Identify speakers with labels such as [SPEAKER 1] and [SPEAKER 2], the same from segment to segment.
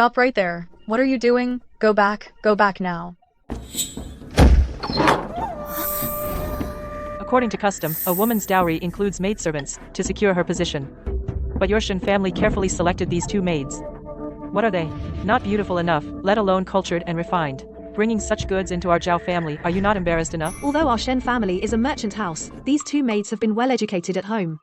[SPEAKER 1] Stop right there. What are you doing? Go back now.
[SPEAKER 2] According to custom, a woman's dowry includes maidservants to secure her position. But your Shin family carefully selected these two maids. What are they? Not beautiful enough, let alone cultured and refined. Bringing such goods into our Zhao family, are you not embarrassed enough?
[SPEAKER 3] Although our Shen family is a merchant house, these two maids have been well educated at home.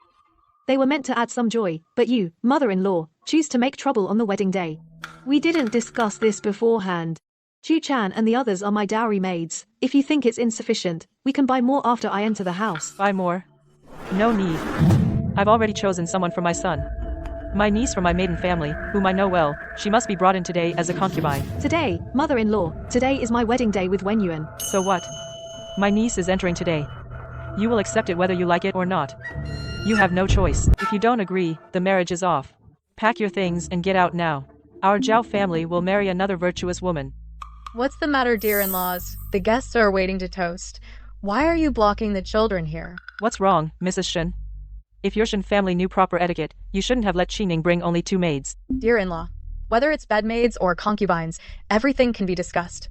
[SPEAKER 3] They were meant to add some joy, but you, mother-in-law, choose to make trouble on the wedding day. We didn't discuss this beforehand. Chu-chan and the others are my dowry maids. If you think it's insufficient, we can buy more after I enter the house.
[SPEAKER 2] Buy more? No need. I've already chosen someone for my son. My niece from my maiden family, whom I know well, she must be brought in today as a concubine.
[SPEAKER 3] Today, mother-in-law, today is my wedding day with Wen Yuan.
[SPEAKER 2] So what? My niece is entering today. You will accept it whether you like it or not. You have no choice. If you don't agree, the marriage is off. Pack your things and get out now. Our Zhao family will marry another virtuous woman.
[SPEAKER 1] What's the matter, dear-in-laws? The guests are waiting to toast. Why are you blocking the children here?
[SPEAKER 2] What's wrong, Mrs. Shin? If your Shin family knew proper etiquette, you shouldn't have let Qingning bring only two maids.
[SPEAKER 1] Dear-in-law, whether it's bedmaids or concubines, everything can be discussed.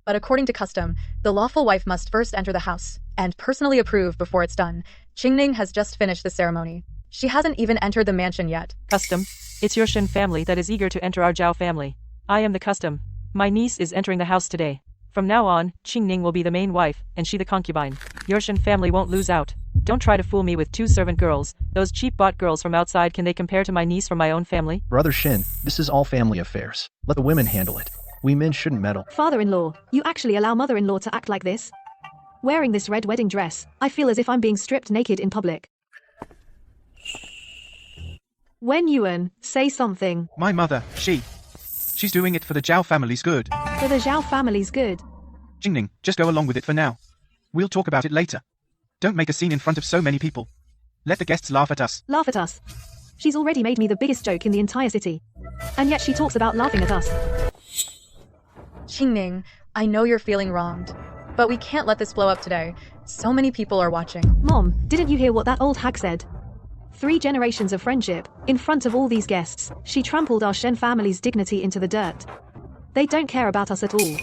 [SPEAKER 1] But according to custom, the lawful wife must first enter the house and personally approve before it's done. Qingning has just finished the ceremony. She hasn't even entered the mansion yet.
[SPEAKER 2] Custom? It's your Shin family that is eager to enter our Zhao family. I am the custom. My niece is entering the house today. From now on, Qingning will be the main wife, and she the concubine. Your Shin family won't lose out. Don't try to fool me with two servant girls. Those cheap bought girls from outside, can they compare to my niece from my own family?
[SPEAKER 4] Brother Shin, this is all family affairs. Let the women handle it. We men shouldn't meddle.
[SPEAKER 3] Father-in-law, you actually allow mother-in-law to act like this? Wearing this red wedding dress, I feel as if I'm being stripped naked in public. Wen Yuan, say something.
[SPEAKER 5] My mother, she's doing it for the Zhao family's good.
[SPEAKER 3] For the Zhao family's good.
[SPEAKER 5] Qingning, just go along with it for now. We'll talk about it later. Don't make a scene in front of so many people. Let the guests laugh at us.
[SPEAKER 3] Laugh at us. She's already made me the biggest joke in the entire city. And yet she talks about laughing at us.
[SPEAKER 1] Qingning, I know you're feeling wronged, but we can't let this blow up today. So many people are watching.
[SPEAKER 3] Mom, didn't you hear what that old hag said? 3 generations of friendship, in front of all these guests, she trampled our Shen family's dignity into the dirt. They don't care about us at all.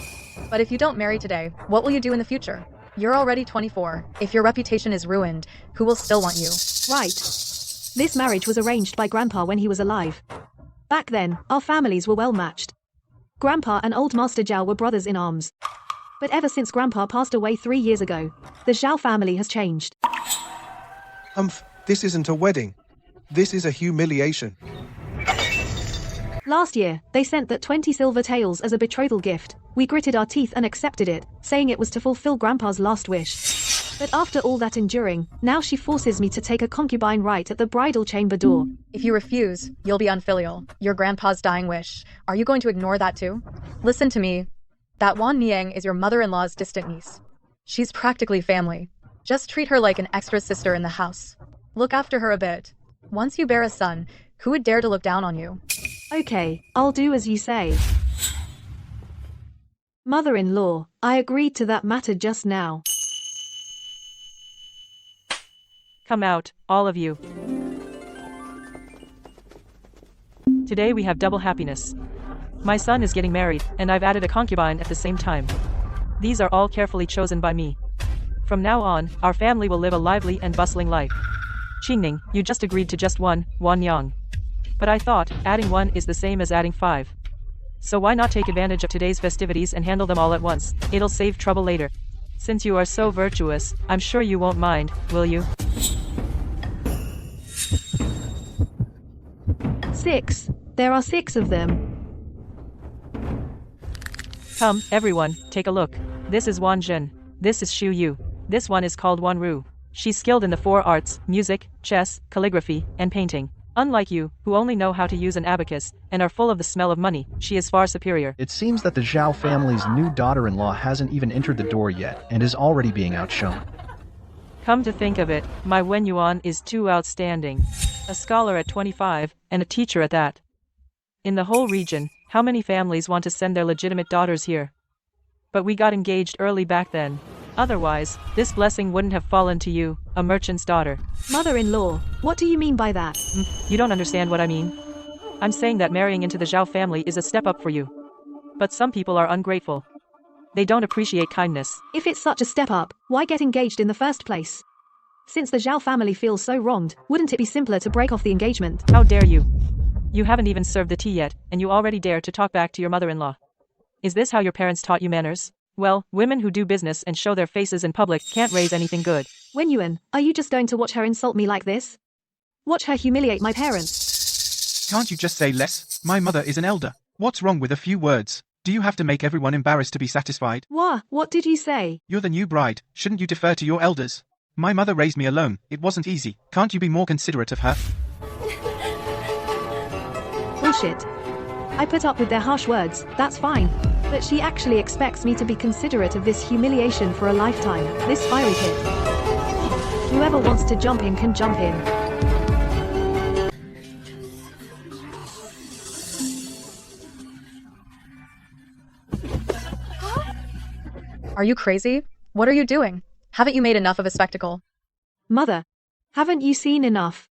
[SPEAKER 1] But if you don't marry today, what will you do in the future? You're already 24. If your reputation is ruined, who will still want you?
[SPEAKER 3] Right. This marriage was arranged by Grandpa when he was alive. Back then, our families were well matched. Grandpa and old Master Zhao were brothers in arms. But ever since Grandpa passed away 3 years ago, the Zhao family has changed.
[SPEAKER 6] This isn't a wedding. This is a humiliation.
[SPEAKER 3] Last year, they sent that 20 silver taels as a betrothal gift. We gritted our teeth and accepted it, saying it was to fulfill Grandpa's last wish. But after all that enduring, now she forces me to take a concubine right at the bridal chamber door.
[SPEAKER 1] If you refuse, you'll be unfilial. Your grandpa's dying wish. Are you going to ignore that too? Listen to me. That Wan Niang is your mother-in-law's distant niece. She's practically family. Just treat her like an extra sister in the house. Look after her a bit. Once you bear a son, who would dare to look down on you?
[SPEAKER 3] Okay, I'll do as you say. Mother-in-law, I agreed to that matter just now.
[SPEAKER 2] Come out, all of you. Today we have double happiness. My son is getting married, and I've added a concubine at the same time. These are all carefully chosen by me. From now on, our family will live a lively and bustling life. Qingning, you just agreed to just one, Wan Yang. But I thought, adding 1 is the same as adding 5. So why not take advantage of today's festivities and handle them all at once? It'll save trouble later. Since you are so virtuous, I'm sure you won't mind, will you?
[SPEAKER 3] 6. There are 6 of them.
[SPEAKER 2] Come, everyone, take a look. This is Wan Zhen. This is Xu Yu. This one is called Wan Ru. She's skilled in the 4 arts, music, chess, calligraphy, and painting. Unlike you, who only know how to use an abacus, and are full of the smell of money, she is far superior.
[SPEAKER 4] It seems that the Zhao family's new daughter-in-law hasn't even entered the door yet, and is already being outshone.
[SPEAKER 2] Come to think of it, my Wen Yuan is too outstanding. A scholar at 25, and a teacher at that. In the whole region, how many families want to send their legitimate daughters here? But we got engaged early back then. Otherwise, this blessing wouldn't have fallen to you, a merchant's daughter.
[SPEAKER 3] Mother-in-law, what do you mean by that?
[SPEAKER 2] You don't understand what I mean? I'm saying that marrying into the Zhao family is a step up for you. But some people are ungrateful. They don't appreciate kindness.
[SPEAKER 3] If it's such a step up, why get engaged in the first place? Since the Zhao family feels so wronged, wouldn't it be simpler to break off the engagement?
[SPEAKER 2] How dare you? You haven't even served the tea yet, and you already dare to talk back to your mother-in-law. Is this how your parents taught you manners? Well, women who do business and show their faces in public can't raise anything good.
[SPEAKER 3] Wen Yuan, are you just going to watch her insult me like this? Watch her humiliate my parents.
[SPEAKER 5] Can't you just say less? My mother is an elder. What's wrong with a few words? Do you have to make everyone embarrassed to be satisfied?
[SPEAKER 3] What did you say?
[SPEAKER 5] You're the new bride. Shouldn't you defer to your elders? My mother raised me alone. It wasn't easy. Can't you be more considerate of her?
[SPEAKER 3] Bullshit. I put up with their harsh words, that's fine. But she actually expects me to be considerate of this humiliation for a lifetime, this fiery pit. Whoever wants to jump in can jump in.
[SPEAKER 1] Are you crazy? What are you doing? Haven't you made enough of a spectacle?
[SPEAKER 3] Mother, haven't you seen enough?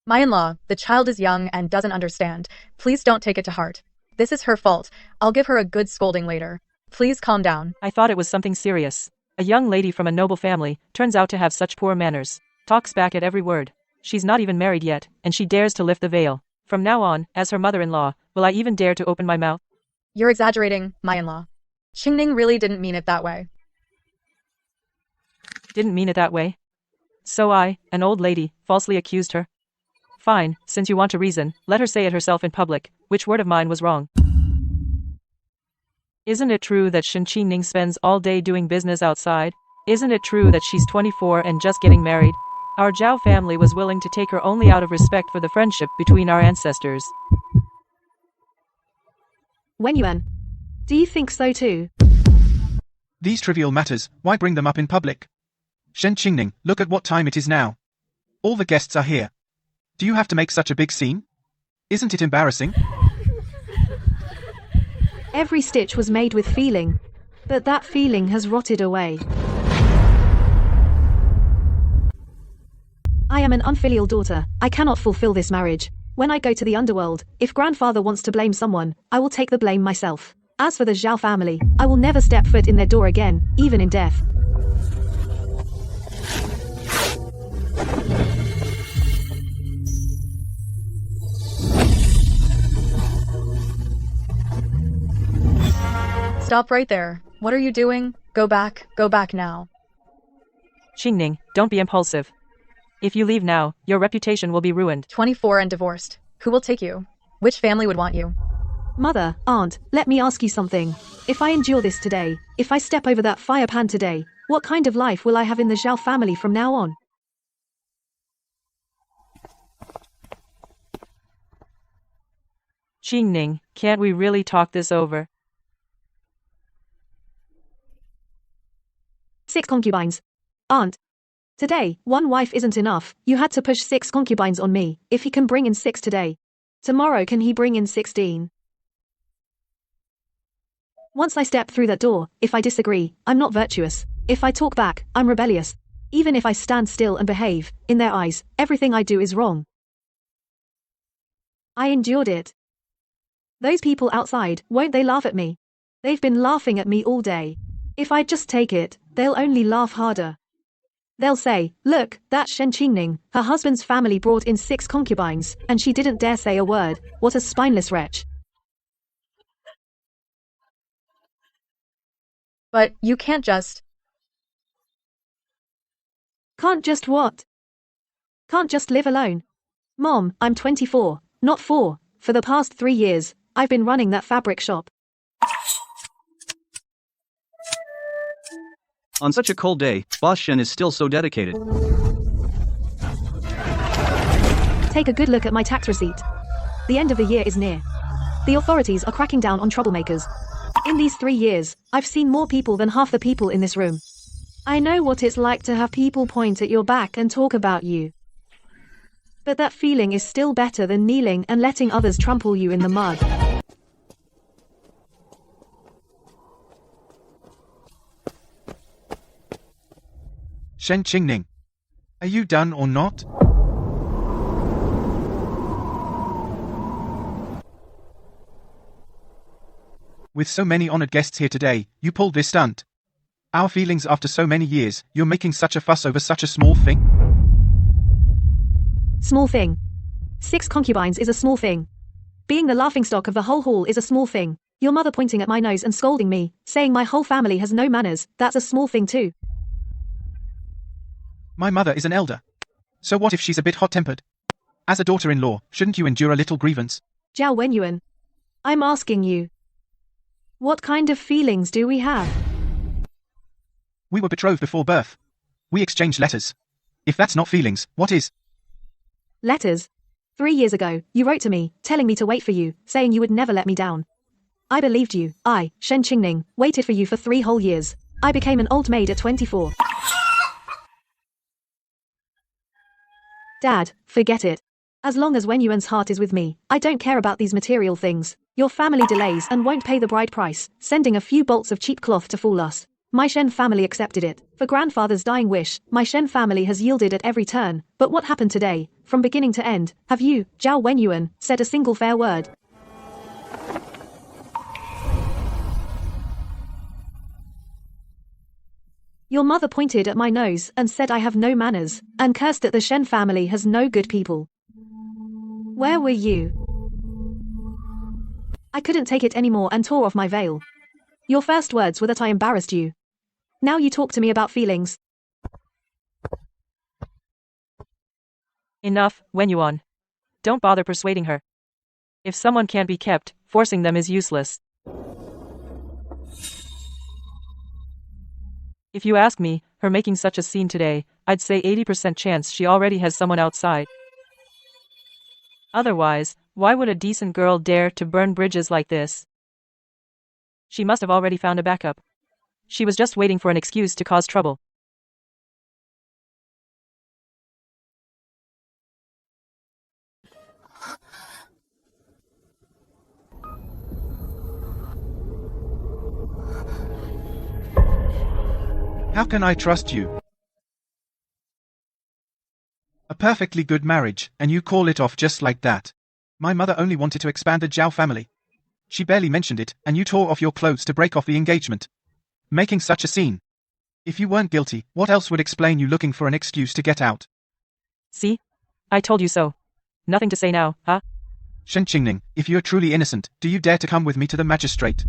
[SPEAKER 1] My in-law, the child is young and doesn't understand. Please don't take it to heart. This is her fault. I'll give her a good scolding later. Please calm down.
[SPEAKER 2] I thought it was something serious. A young lady from a noble family turns out to have such poor manners. Talks back at every word. She's not even married yet, and she dares to lift the veil. From now on, as her mother-in-law, will I even dare to open my mouth?
[SPEAKER 1] You're exaggerating, my in-law. Qingning really didn't mean it that way.
[SPEAKER 2] Didn't mean it that way? So I, an old lady, falsely accused her? Fine, since you want to reason, let her say it herself in public, which word of mine was wrong. Isn't it true that Shen Qingning spends all day doing business outside? Isn't it true that she's 24 and just getting married? Our Zhao family was willing to take her only out of respect for the friendship between our ancestors.
[SPEAKER 3] Wen Yuan, do you think so too?
[SPEAKER 5] These trivial matters, why bring them up in public? Shen Qingning, look at what time it is now. All the guests are here. Do you have to make such a big scene? Isn't it embarrassing?
[SPEAKER 3] Every stitch was made with feeling, but that feeling has rotted away. I am an unfilial daughter. I cannot fulfill this marriage. When I go to the underworld, if grandfather wants to blame someone, I will take the blame myself. As for the Zhao family, I will never step foot in their door again, even in death.
[SPEAKER 1] Stop right there. What are you doing? Go back now.
[SPEAKER 2] Qingning, don't be impulsive. If you leave now, your reputation will be ruined.
[SPEAKER 1] 24 and divorced. Who will take you? Which family would want you?
[SPEAKER 3] Mother, aunt, let me ask you something. If I endure this today, if I step over that fire pan today, what kind of life will I have in the Zhao family from now on?
[SPEAKER 2] Qingning, can't we really talk this over?
[SPEAKER 3] 6 concubines. Aunt. Today, 1 wife isn't enough. You had to push 6 concubines on me. If he can bring in 6 today, tomorrow can he bring in 16? Once I step through that door, if I disagree, I'm not virtuous. If I talk back, I'm rebellious. Even if I stand still and behave, in their eyes, everything I do is wrong. I endured it. Those people outside, won't they laugh at me? They've been laughing at me all day. If I just take it, they'll only laugh harder. They'll say, look, that's Shen Qingning, her husband's family brought in 6 concubines, and she didn't dare say a word. What a spineless wretch.
[SPEAKER 1] But you can't just...
[SPEAKER 3] Can't just what? Can't just live alone. Mom, I'm 24, not 4. For the past 3 years, I've been running that fabric shop.
[SPEAKER 7] On such a cold day, Boss Shen is still so dedicated.
[SPEAKER 3] Take a good look at my tax receipt. The end of the year is near. The authorities are cracking down on troublemakers. In these 3 years, I've seen more people than half the people in this room. I know what it's like to have people point at your back and talk about you. But that feeling is still better than kneeling and letting others trample you in the mud.
[SPEAKER 5] Shen Qingning, are you done or not? With so many honored guests here today, you pulled this stunt. Our feelings after so many years, you're making such a fuss over such a small thing?
[SPEAKER 3] Small thing. 6 concubines is a small thing. Being the laughingstock of the whole hall is a small thing. Your mother pointing at my nose and scolding me, saying my whole family has no manners, that's a small thing too.
[SPEAKER 5] My mother is an elder. So what if she's a bit hot-tempered? As a daughter-in-law, shouldn't you endure a little grievance?
[SPEAKER 3] Zhao Wenyuan. I'm asking you. What kind of feelings do we have?
[SPEAKER 5] We were betrothed before birth. We exchanged letters. If that's not feelings, what is?
[SPEAKER 3] Letters. 3 years ago, you wrote to me, telling me to wait for you, saying you would never let me down. I believed you. I, Shen Qingning, waited for you for 3 whole years. I became an old maid at 24. Dad, forget it. As long as Wenyuan's heart is with me, I don't care about these material things. Your family delays and won't pay the bride price, sending a few bolts of cheap cloth to fool us. My Shen family accepted it. For grandfather's dying wish, my Shen family has yielded at every turn. But what happened today? From beginning to end, have you, Zhao Wenyuan, said a single fair word? Your mother pointed at my nose and said I have no manners, and cursed that the Shen family has no good people. Where were you? I couldn't take it anymore and tore off my veil. Your first words were that I embarrassed you. Now you talk to me about feelings.
[SPEAKER 2] Enough, Wenyuan. Don't bother persuading her. If someone can't be kept, forcing them is useless. If you ask me, her making such a scene today, I'd say 80% chance she already has someone outside. Otherwise, why would a decent girl dare to burn bridges like this? She must have already found a backup. She was just waiting for an excuse to cause trouble.
[SPEAKER 5] How can I trust you? A perfectly good marriage, and you call it off just like that. My mother only wanted to expand the Zhao family. She barely mentioned it, and you tore off your clothes to break off the engagement. Making such a scene. If you weren't guilty, what else would explain you looking for an excuse to get out?
[SPEAKER 2] See? I told you so. Nothing to say now, huh?
[SPEAKER 5] Shen Qingning, if you're truly innocent, do you dare to come with me to the magistrate?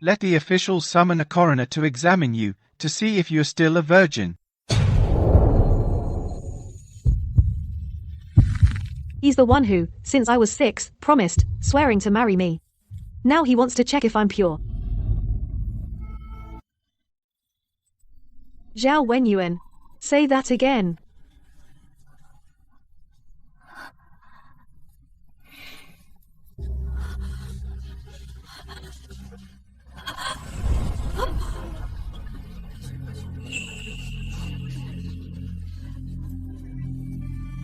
[SPEAKER 5] Let the officials summon a coroner to examine you, to see if you're still a virgin.
[SPEAKER 3] He's the one who, since I was 6, promised, swearing to marry me. Now he wants to check if I'm pure. Zhao Wenyuan. Say that again.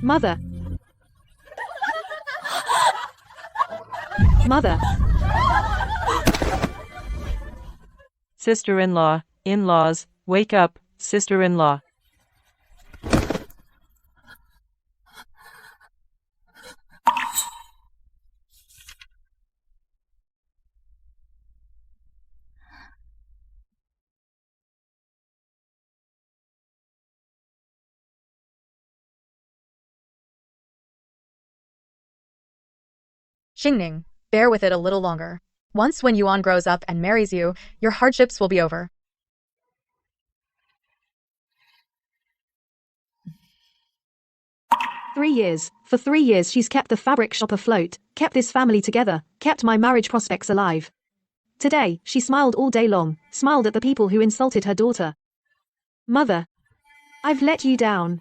[SPEAKER 3] Mother. Mother.
[SPEAKER 2] Sister-in-law, in-laws, wake up, sister-in-law.
[SPEAKER 1] Xingning, bear with it a little longer. Once when Yuan grows up and marries you, your hardships will be over.
[SPEAKER 3] "3 years. For 3 years she's kept the fabric shop afloat, kept this family together, kept my marriage prospects alive. Today, she smiled all day long, smiled at the people who insulted her daughter. Mother, I've let you down."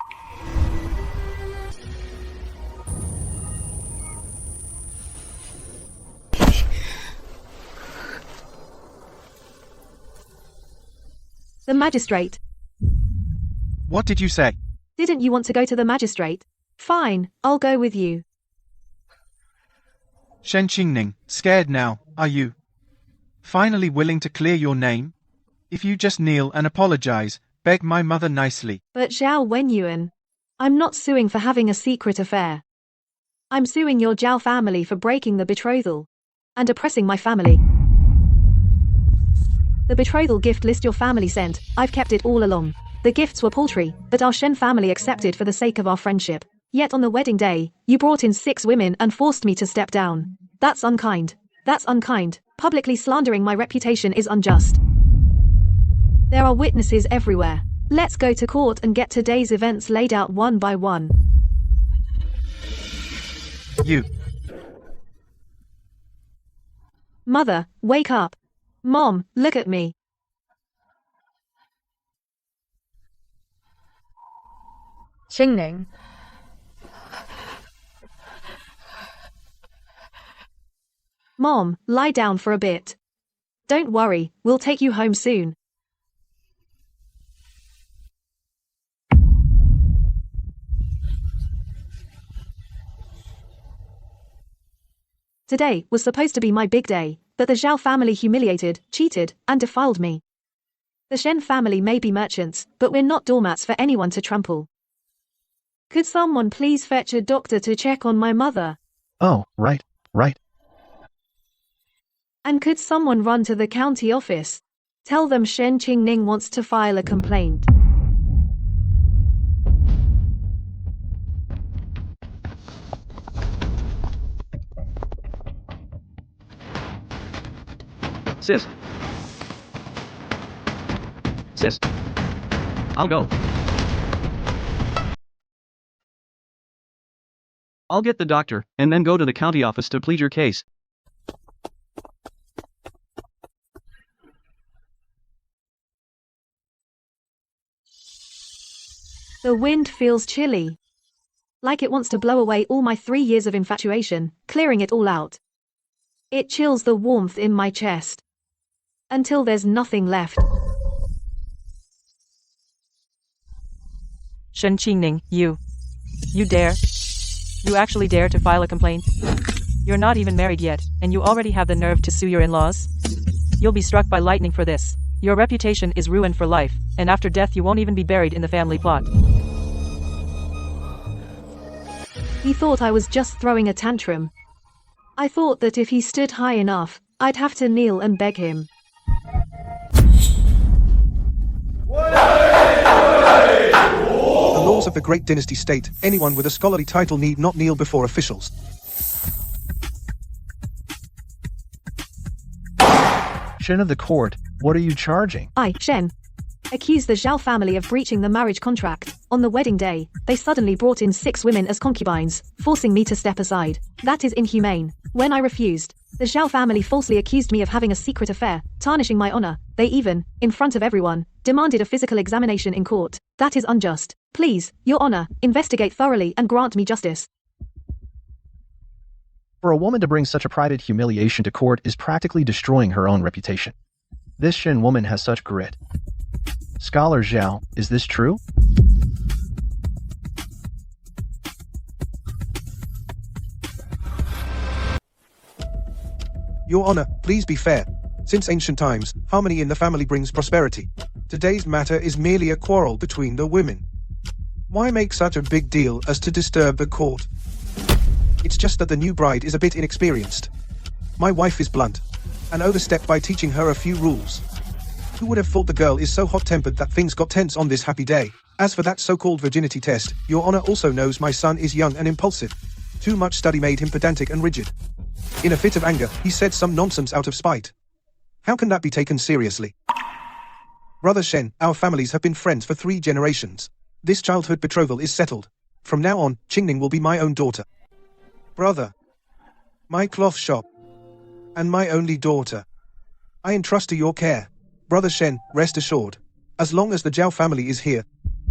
[SPEAKER 3] The magistrate.
[SPEAKER 5] What did you say?
[SPEAKER 3] Didn't you want to go to the magistrate? Fine, I'll go with you.
[SPEAKER 5] Shen Qingning, scared now, are you? Finally willing to clear your name? If you just kneel and apologize, beg my mother nicely.
[SPEAKER 3] But Zhao Wenyuan, I'm not suing for having a secret affair. I'm suing your Zhao family for breaking the betrothal and oppressing my family. The betrothal gift list your family sent, I've kept it all along. The gifts were paltry, but our Shen family accepted for the sake of our friendship. Yet on the wedding day, you brought in 6 women and forced me to step down. That's unkind. That's unkind. Publicly slandering my reputation is unjust. There are witnesses everywhere. Let's go to court and get today's events laid out one by one.
[SPEAKER 5] You.
[SPEAKER 3] Mother, wake up. Mom, look at me.
[SPEAKER 1] Qingning.
[SPEAKER 3] Mom, lie down for a bit. Don't worry, we'll take you home soon. Today was supposed to be my big day, but the Zhao family humiliated, cheated, and defiled me. The Shen family may be merchants, but we're not doormats for anyone to trample. Could someone please fetch a doctor to check on my mother?
[SPEAKER 4] Oh, right.
[SPEAKER 3] And could someone run to the county office? Tell them Shen Qingning wants to file a complaint.
[SPEAKER 7] Sis. I'll go. I'll get the doctor, and then go to the county office to plead your case.
[SPEAKER 3] The wind feels chilly. Like it wants to blow away all my 3 years of infatuation, clearing it all out. It chills the warmth in my chest. Until there's nothing left.
[SPEAKER 2] Shen Qingning, you dare? You actually dare to file a complaint? You're not even married yet, and you already have the nerve to sue your in-laws? You'll be struck by lightning for this. Your reputation is ruined for life, and after death you won't even be buried in the family plot.
[SPEAKER 3] He thought I was just throwing a tantrum. I thought that if he stood high enough, I'd have to kneel and beg him.
[SPEAKER 6] The laws of the great dynasty state, anyone with a scholarly title need not kneel before officials.
[SPEAKER 4] Shen of the court, what are you charging?
[SPEAKER 3] I, Shen, accuse the Zhao family of breaching the marriage contract. On the wedding day, they suddenly brought in 6 women as concubines, forcing me to step aside. That is inhumane. When I refused, the Zhao family falsely accused me of having a secret affair, tarnishing my honor. They even, in front of everyone, demanded a physical examination in court. That is unjust. Please, Your Honor, investigate thoroughly and grant me justice.
[SPEAKER 4] For a woman to bring such a private humiliation to court is practically destroying her own reputation. This Shen woman has such grit. Scholar Zhao, is this true?
[SPEAKER 6] Your Honor, please be fair. Since ancient times, harmony in the family brings prosperity. Today's matter is merely a quarrel between the women. Why make such a big deal as to disturb the court? It's just that the new bride is a bit inexperienced. My wife is blunt, and overstepped by teaching her a few rules. Who would have thought the girl is so hot-tempered that things got tense on this happy day? As for that so-called virginity test, Your Honor also knows my son is young and impulsive. Too much study made him pedantic and rigid. In a fit of anger, he said some nonsense out of spite. How can that be taken seriously? Brother Shen, our families have been friends for 3 generations. This childhood betrothal is settled. From now on, Qingning will be my own daughter. Brother, my cloth shop, and my only daughter, I entrust to your care. Brother Shen, rest assured. As long as the Zhao family is here,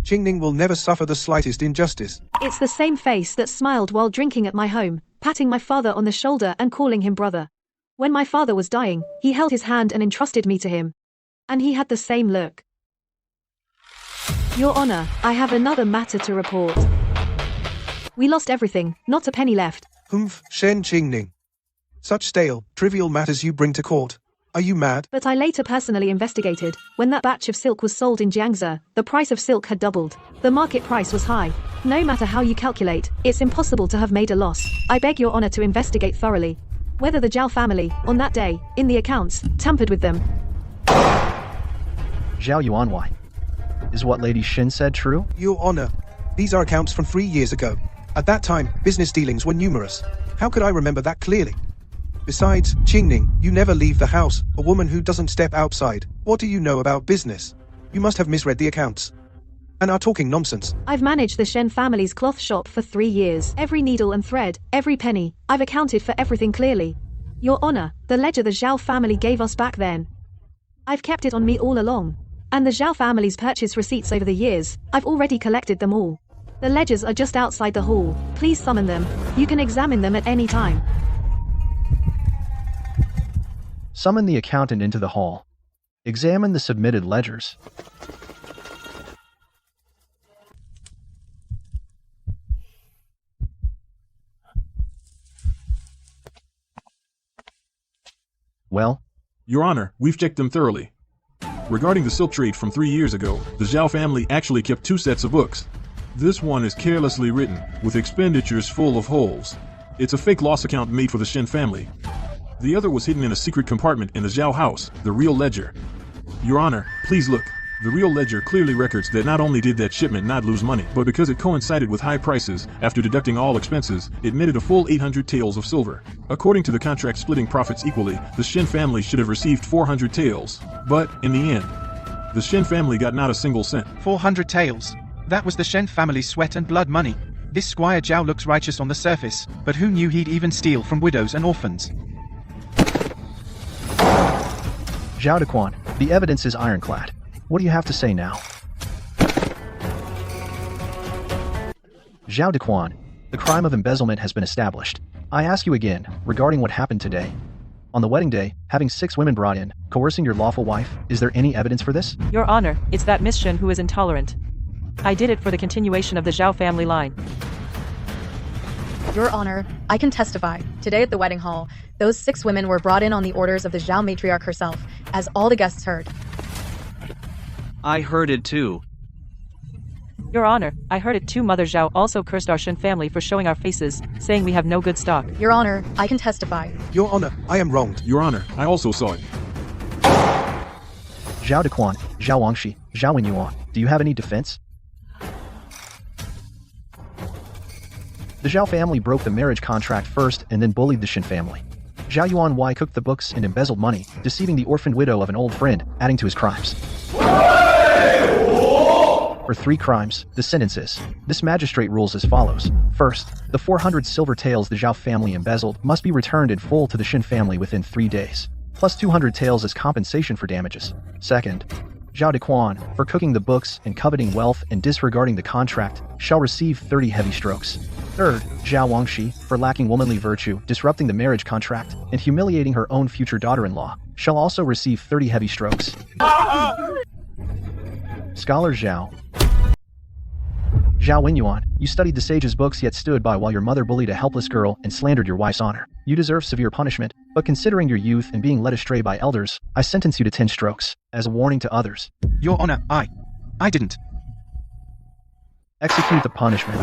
[SPEAKER 6] Qingning will never suffer the slightest injustice.
[SPEAKER 3] It's the same face that smiled while drinking at my home, patting my father on the shoulder and calling him brother. When my father was dying, he held his hand and entrusted me to him. And he had the same look. Your Honor, I have another matter to report. We lost everything, not a penny left.
[SPEAKER 6] Humph, Shen Qingning. Such stale, trivial matters you bring to court. Are you mad?
[SPEAKER 3] But I later personally investigated. When that batch of silk was sold in Jiangsu, the price of silk had doubled. The market price was high. No matter how you calculate, it's impossible to have made a loss. I beg Your Honor to investigate thoroughly whether the Zhao family, on that day, in the accounts, tampered with them.
[SPEAKER 4] Zhao Yuanwei. Is what Lady Shin said true?
[SPEAKER 6] Your Honor, these are accounts from 3 years ago. At that time, business dealings were numerous. How could I remember that clearly? Besides, Qingning, you never leave the house, a woman who doesn't step outside. What do you know about business? You must have misread the accounts and are talking nonsense.
[SPEAKER 3] I've managed the Shen family's cloth shop for 3 years. Every needle and thread, every penny, I've accounted for everything clearly. Your Honor, the ledger the Zhao family gave us back then, I've kept it on me all along. And the Zhao family's purchase receipts over the years, I've already collected them all. The ledgers are just outside the hall. Please summon them. You can examine them at any time.
[SPEAKER 4] Summon the accountant into the hall. Examine the submitted ledgers. Well?
[SPEAKER 8] Your Honor, we've checked them thoroughly. Regarding the silk trade from 3 years ago, the Zhao family actually kept 2 sets of books. This one is carelessly written, with expenditures full of holes. It's a fake loss account made for the Shen family. The other was hidden in a secret compartment in the Zhao house, the real ledger. Your Honor, please look. The real ledger clearly records that not only did that shipment not lose money, but because it coincided with high prices, after deducting all expenses, it netted a full 800 taels of silver. According to the contract splitting profits equally, the Shen family should have received 400 taels. But, in the end, the Shen family got not a single cent.
[SPEAKER 5] 400 taels. That was the Shen family's sweat and blood money. This Squire Zhao looks righteous on the surface, but who knew he'd even steal from widows and orphans?
[SPEAKER 4] Zhao Dequan, the evidence is ironclad. What do you have to say now? Zhao Dequan, the crime of embezzlement has been established. I ask you again, regarding what happened today. On the wedding day, having 6 women brought in, coercing your lawful wife, is there any evidence for this?
[SPEAKER 2] Your Honor, it's that Miss Shen who is intolerant. I did it for the continuation of the Zhao family line.
[SPEAKER 1] Your Honor, I can testify. Today at the wedding hall, those 6 women were brought in on the orders of the Zhao matriarch herself, as all the guests heard.
[SPEAKER 7] I heard it too.
[SPEAKER 2] Your Honor, I heard it too. Mother Zhao also cursed our Shen family for showing our faces, saying we have no good stock.
[SPEAKER 1] Your Honor, I can testify.
[SPEAKER 6] Your Honor, I am wronged.
[SPEAKER 8] Your Honor, I also saw it.
[SPEAKER 4] Zhao Dequan, Zhao Wangxi, Zhao Wenyuan, do you have any defense? The Zhao family broke the marriage contract first and then bullied the Shen family. Zhao Yuanwei cooked the books and embezzled money, deceiving the orphaned widow of an old friend, adding to his crimes. For 3 crimes, the sentences. This magistrate rules as follows. First, the 400 silver taels the Zhao family embezzled must be returned in full to the Shen family within 3 days, plus 200 taels as compensation for damages. Second, Zhao Dequan, for cooking the books and coveting wealth and disregarding the contract, shall receive 30 heavy strokes. Third, Zhao Wangxi, for lacking womanly virtue, disrupting the marriage contract, and humiliating her own future daughter-in-law, shall also receive 30 heavy strokes. Scholar Zhao. Zhao Wenyuan, you studied the sage's books yet stood by while your mother bullied a helpless girl and slandered your wife's honor. You deserve severe punishment, but considering your youth and being led astray by elders, I sentence you to 10 strokes, as a warning to others.
[SPEAKER 5] Your Honor, I didn't.
[SPEAKER 4] Execute the punishment.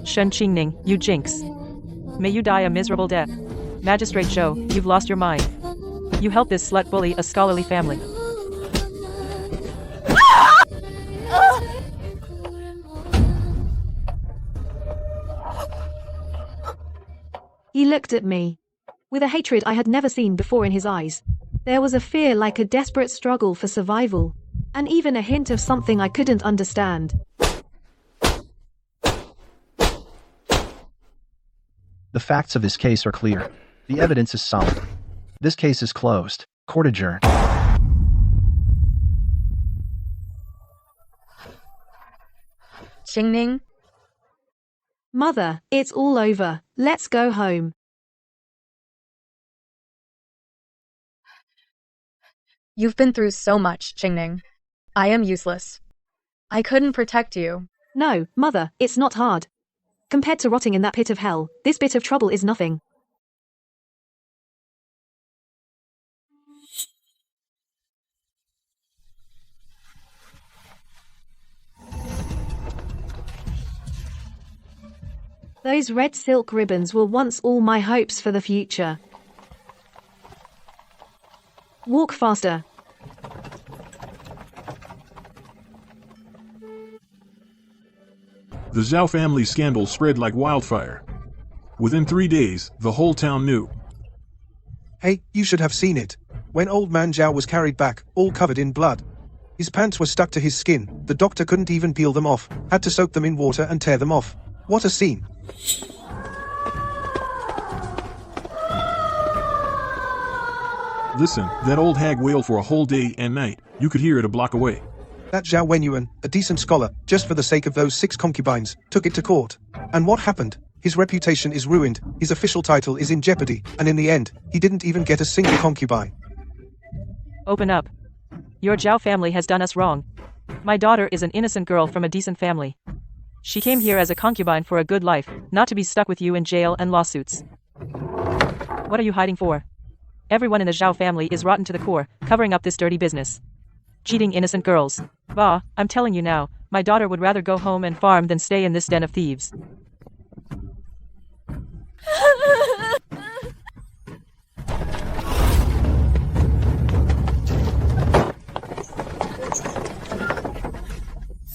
[SPEAKER 2] Shen Qingning, you jinx. May you die a miserable death. Magistrate Zhou, you've lost your mind. You helped this slut bully a scholarly family.
[SPEAKER 3] He looked at me with a hatred I had never seen before in his eyes. There was a fear like a desperate struggle for survival, and even a hint of something I couldn't understand.
[SPEAKER 4] The facts of this case are clear. The evidence is solid. This case is closed. Court adjourned.
[SPEAKER 1] Qingning?
[SPEAKER 3] Mother, it's all over. Let's go home.
[SPEAKER 1] You've been through so much, Qingning. I am useless. I couldn't protect you.
[SPEAKER 3] No, Mother, it's not hard. Compared to rotting in that pit of hell, this bit of trouble is nothing. Those red silk ribbons were once all my hopes for the future. Walk faster.
[SPEAKER 8] The Zhao family scandal spread like wildfire. Within 3 days, the whole town knew.
[SPEAKER 6] Hey, you should have seen it. When old man Zhao was carried back, all covered in blood. His pants were stuck to his skin, the doctor couldn't even peel them off, had to soak them in water and tear them off. What a scene.
[SPEAKER 8] Listen, that old hag wailed for a whole day and night. You could hear it a block away.
[SPEAKER 6] That Zhao Wenyuan, a decent scholar, just for the sake of those 6 concubines, took it to court. And what happened? His reputation is ruined, his official title is in jeopardy, and in the end, he didn't even get a single concubine.
[SPEAKER 2] Open up. Your Zhao family has done us wrong. My daughter is an innocent girl from a decent family. She came here as a concubine for a good life, not to be stuck with you in jail and lawsuits. What are you hiding for? Everyone in the Zhao family is rotten to the core, covering up this dirty business. Cheating innocent girls. Bah, I'm telling you now, my daughter would rather go home and farm than stay in this den of thieves.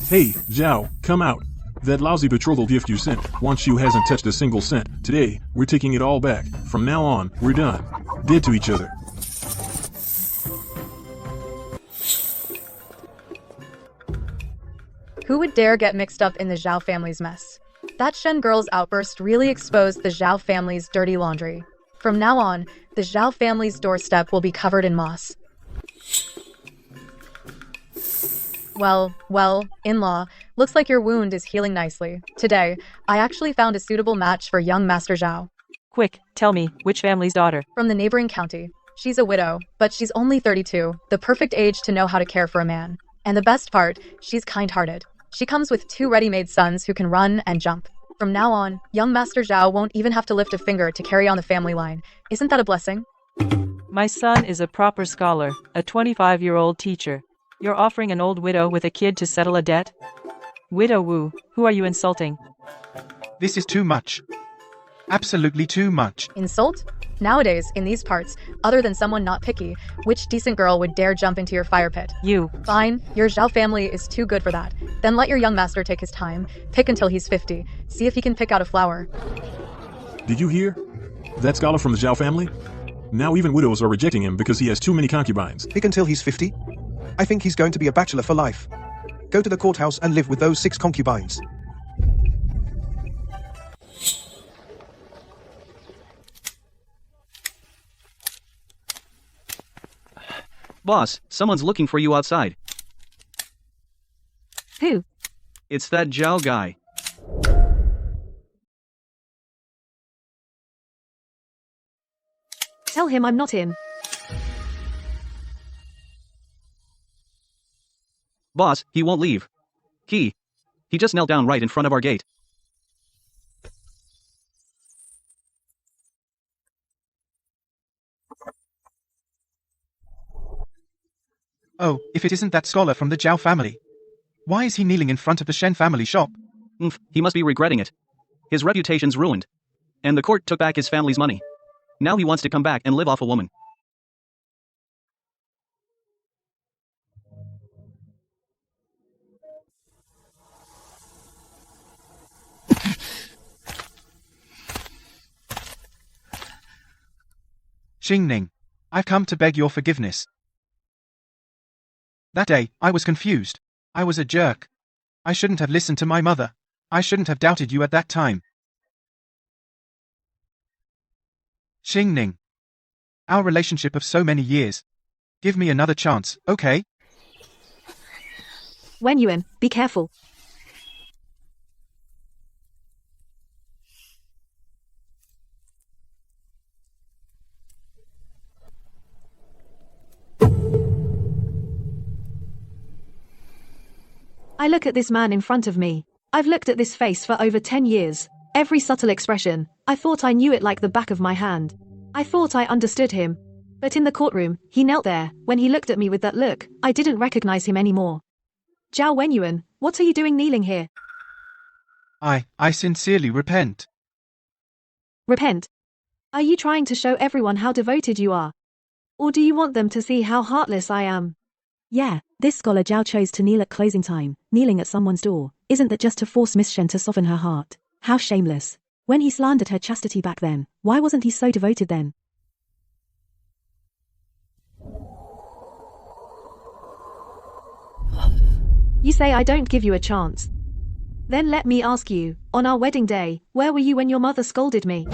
[SPEAKER 8] Hey, Zhao, come out. That lousy betrothal gift you sent, Wanshu hasn't touched a single cent. Today, we're taking it all back. From now on, we're done. Dead to each other.
[SPEAKER 1] Who would dare get mixed up in the Zhao family's mess? That Shen girl's outburst really exposed the Zhao family's dirty laundry. From now on, the Zhao family's doorstep will be covered in moss. Well, in-law, looks like your wound is healing nicely. Today, I actually found a suitable match for young Master Zhao.
[SPEAKER 2] Quick, tell me, which family's daughter?
[SPEAKER 1] From the neighboring county. She's a widow, but she's only 32, the perfect age to know how to care for a man. And the best part, she's kind-hearted. She comes with 2 ready-made sons who can run and jump. From now on, young Master Zhao won't even have to lift a finger to carry on the family line. Isn't that a blessing?
[SPEAKER 2] My son is a proper scholar, a 25-year-old teacher. You're offering an old widow with a kid to settle a debt? Widow Wu, who are you insulting?
[SPEAKER 5] This is too much. Absolutely too much.
[SPEAKER 1] Insult? Nowadays, in these parts, other than someone not picky, which decent girl would dare jump into your fire pit?
[SPEAKER 2] You.
[SPEAKER 1] Fine, your Zhao family is too good for that. Then let your young master take his time, pick until he's 50, see if he can pick out a flower.
[SPEAKER 8] Did you hear? That scholar from the Zhao family? Now even widows are rejecting him because he has too many concubines.
[SPEAKER 6] Pick until he's 50? I think he's going to be a bachelor for life. Go to the courthouse and live with those 6 concubines.
[SPEAKER 7] Boss, someone's looking for you outside.
[SPEAKER 3] Who?
[SPEAKER 7] It's that Zhao guy.
[SPEAKER 3] Tell him I'm not him.
[SPEAKER 7] Boss, he won't leave. He just knelt down right in front of our gate.
[SPEAKER 5] Oh, if it isn't that scholar from the Zhao family. Why is he kneeling in front of the Shen family shop?
[SPEAKER 7] He must be regretting it. His reputation's ruined. And the court took back his family's money. Now he wants to come back and live off a woman.
[SPEAKER 5] Xingning, I've come to beg your forgiveness. That day, I was confused. I was a jerk. I shouldn't have listened to my mother. I shouldn't have doubted you at that time. Xingning. Our relationship of so many years. Give me another chance, okay?
[SPEAKER 3] Wenyuan, be careful. I look at this man in front of me. I've looked at this face for over 10 years. Every subtle expression, I thought I knew it like the back of my hand. I thought I understood him. But in the courtroom, he knelt there. When he looked at me with that look, I didn't recognize him anymore. Zhao Wenyuan, what are you doing kneeling here?
[SPEAKER 5] I sincerely repent.
[SPEAKER 3] Repent. Are you trying to show everyone how devoted you are? Or do you want them to see how heartless I am?
[SPEAKER 9] Yeah, this scholar Zhao chose to kneel at closing time, kneeling at someone's door. Isn't that just to force Miss Shen to soften her heart? How shameless. When he slandered her chastity back then, why wasn't he so devoted then?
[SPEAKER 3] You say I don't give you a chance. Then let me ask you, on our wedding day, where were you when your mother scolded me?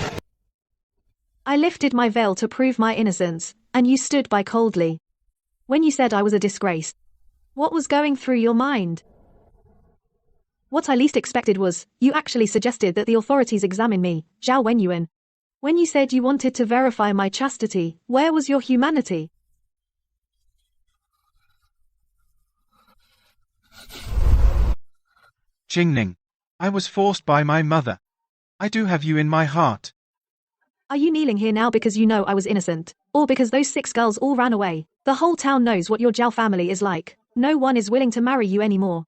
[SPEAKER 3] I lifted my veil to prove my innocence, and you stood by coldly. When you said I was a disgrace, what was going through your mind? What I least expected was, you actually suggested that the authorities examine me, Zhao Wenyuan. When you said you wanted to verify my chastity, where was your humanity?
[SPEAKER 5] Jingning. I was forced by my mother. I do have you in my heart.
[SPEAKER 3] Are you kneeling here now because you know I was innocent? Or because those 6 girls all ran away? The whole town knows what your Zhao family is like. No one is willing to marry you anymore.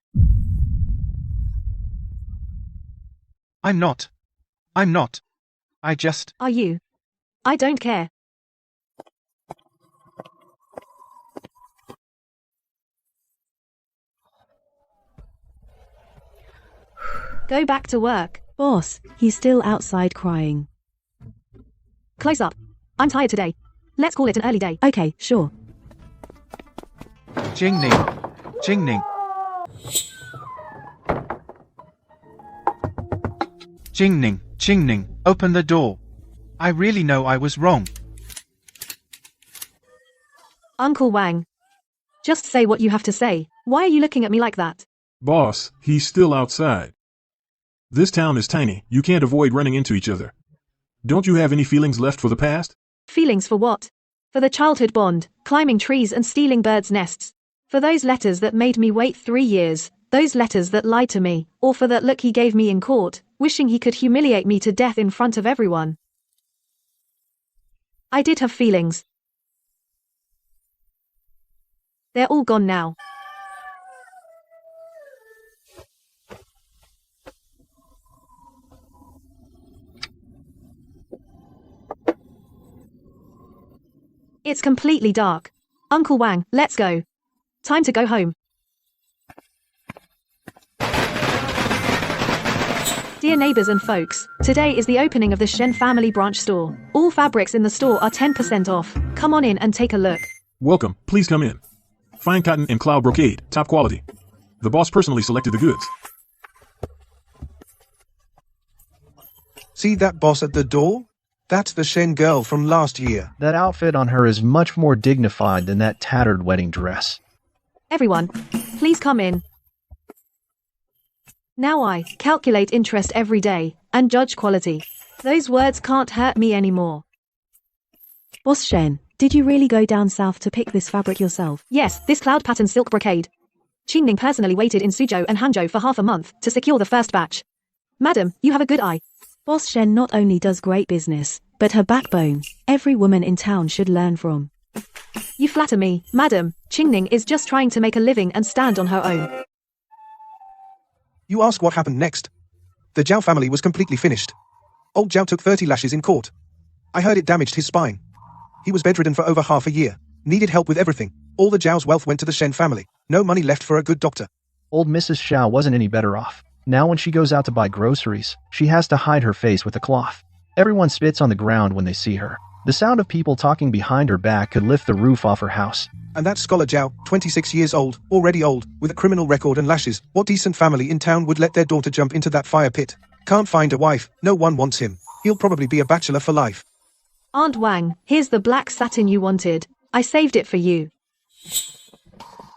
[SPEAKER 5] I'm not. I just...
[SPEAKER 3] Are you? I don't care. Go back to work.
[SPEAKER 9] Boss, he's still outside crying.
[SPEAKER 3] Close up. I'm tired today. Let's call it an early day.
[SPEAKER 9] Okay, sure.
[SPEAKER 5] Jingning. Jingning. Jingning. Jingning. Open the door. I really know I was wrong.
[SPEAKER 3] Uncle Wang. Just say what you have to say. Why are you looking at me like that?
[SPEAKER 8] Boss, he's still outside. This town is tiny, you can't avoid running into each other. Don't you have any feelings left for the past?
[SPEAKER 3] Feelings for what? For the childhood bond, climbing trees and stealing birds' nests. For those letters that made me wait 3 years, those letters that lied to me, or for that look he gave me in court, wishing he could humiliate me to death in front of everyone. I did have feelings. They're all gone now. It's completely dark. Uncle Wang, let's go. Time to go home. Dear neighbors and folks, today is the opening of the Shen family branch store. All fabrics in the store are 10% off. Come on in and take a look.
[SPEAKER 8] Welcome, please come in. Fine cotton and cloud brocade, top quality. The boss personally selected the goods.
[SPEAKER 6] See that boss at the door? That's the Shen girl from last year.
[SPEAKER 4] That outfit on her is much more dignified than that tattered wedding dress.
[SPEAKER 3] Everyone, please come in. Now I calculate interest every day and judge quality. Those words can't hurt me anymore.
[SPEAKER 9] Boss Shen, did you really go down south to pick this fabric yourself?
[SPEAKER 3] Yes, this cloud pattern silk brocade. Qingning personally waited in Suzhou and Hangzhou for half a month to secure the first batch. Madam, you have a good eye.
[SPEAKER 9] Boss Shen not only does great business, but her backbone, every woman in town should learn from.
[SPEAKER 3] You flatter me, madam. Qingning is just trying to make a living and stand on her own.
[SPEAKER 6] You ask what happened next. The Zhao family was completely finished. Old Zhao took 30 lashes in court. I heard it damaged his spine. He was bedridden for over half a year, needed help with everything. All the Zhao's wealth went to the Shen family. No money left for a good doctor.
[SPEAKER 4] Old Mrs. Xiao wasn't any better off. Now when she goes out to buy groceries, she has to hide her face with a cloth. Everyone spits on the ground when they see her. The sound of people talking behind her back could lift the roof off her house.
[SPEAKER 6] And that scholar Zhao, 26 years old, already old, with a criminal record and lashes. What decent family in town would let their daughter jump into that fire pit? Can't find a wife, no one wants him. He'll probably be a bachelor for life.
[SPEAKER 3] Aunt Wang, here's the black satin you wanted. I saved it for you.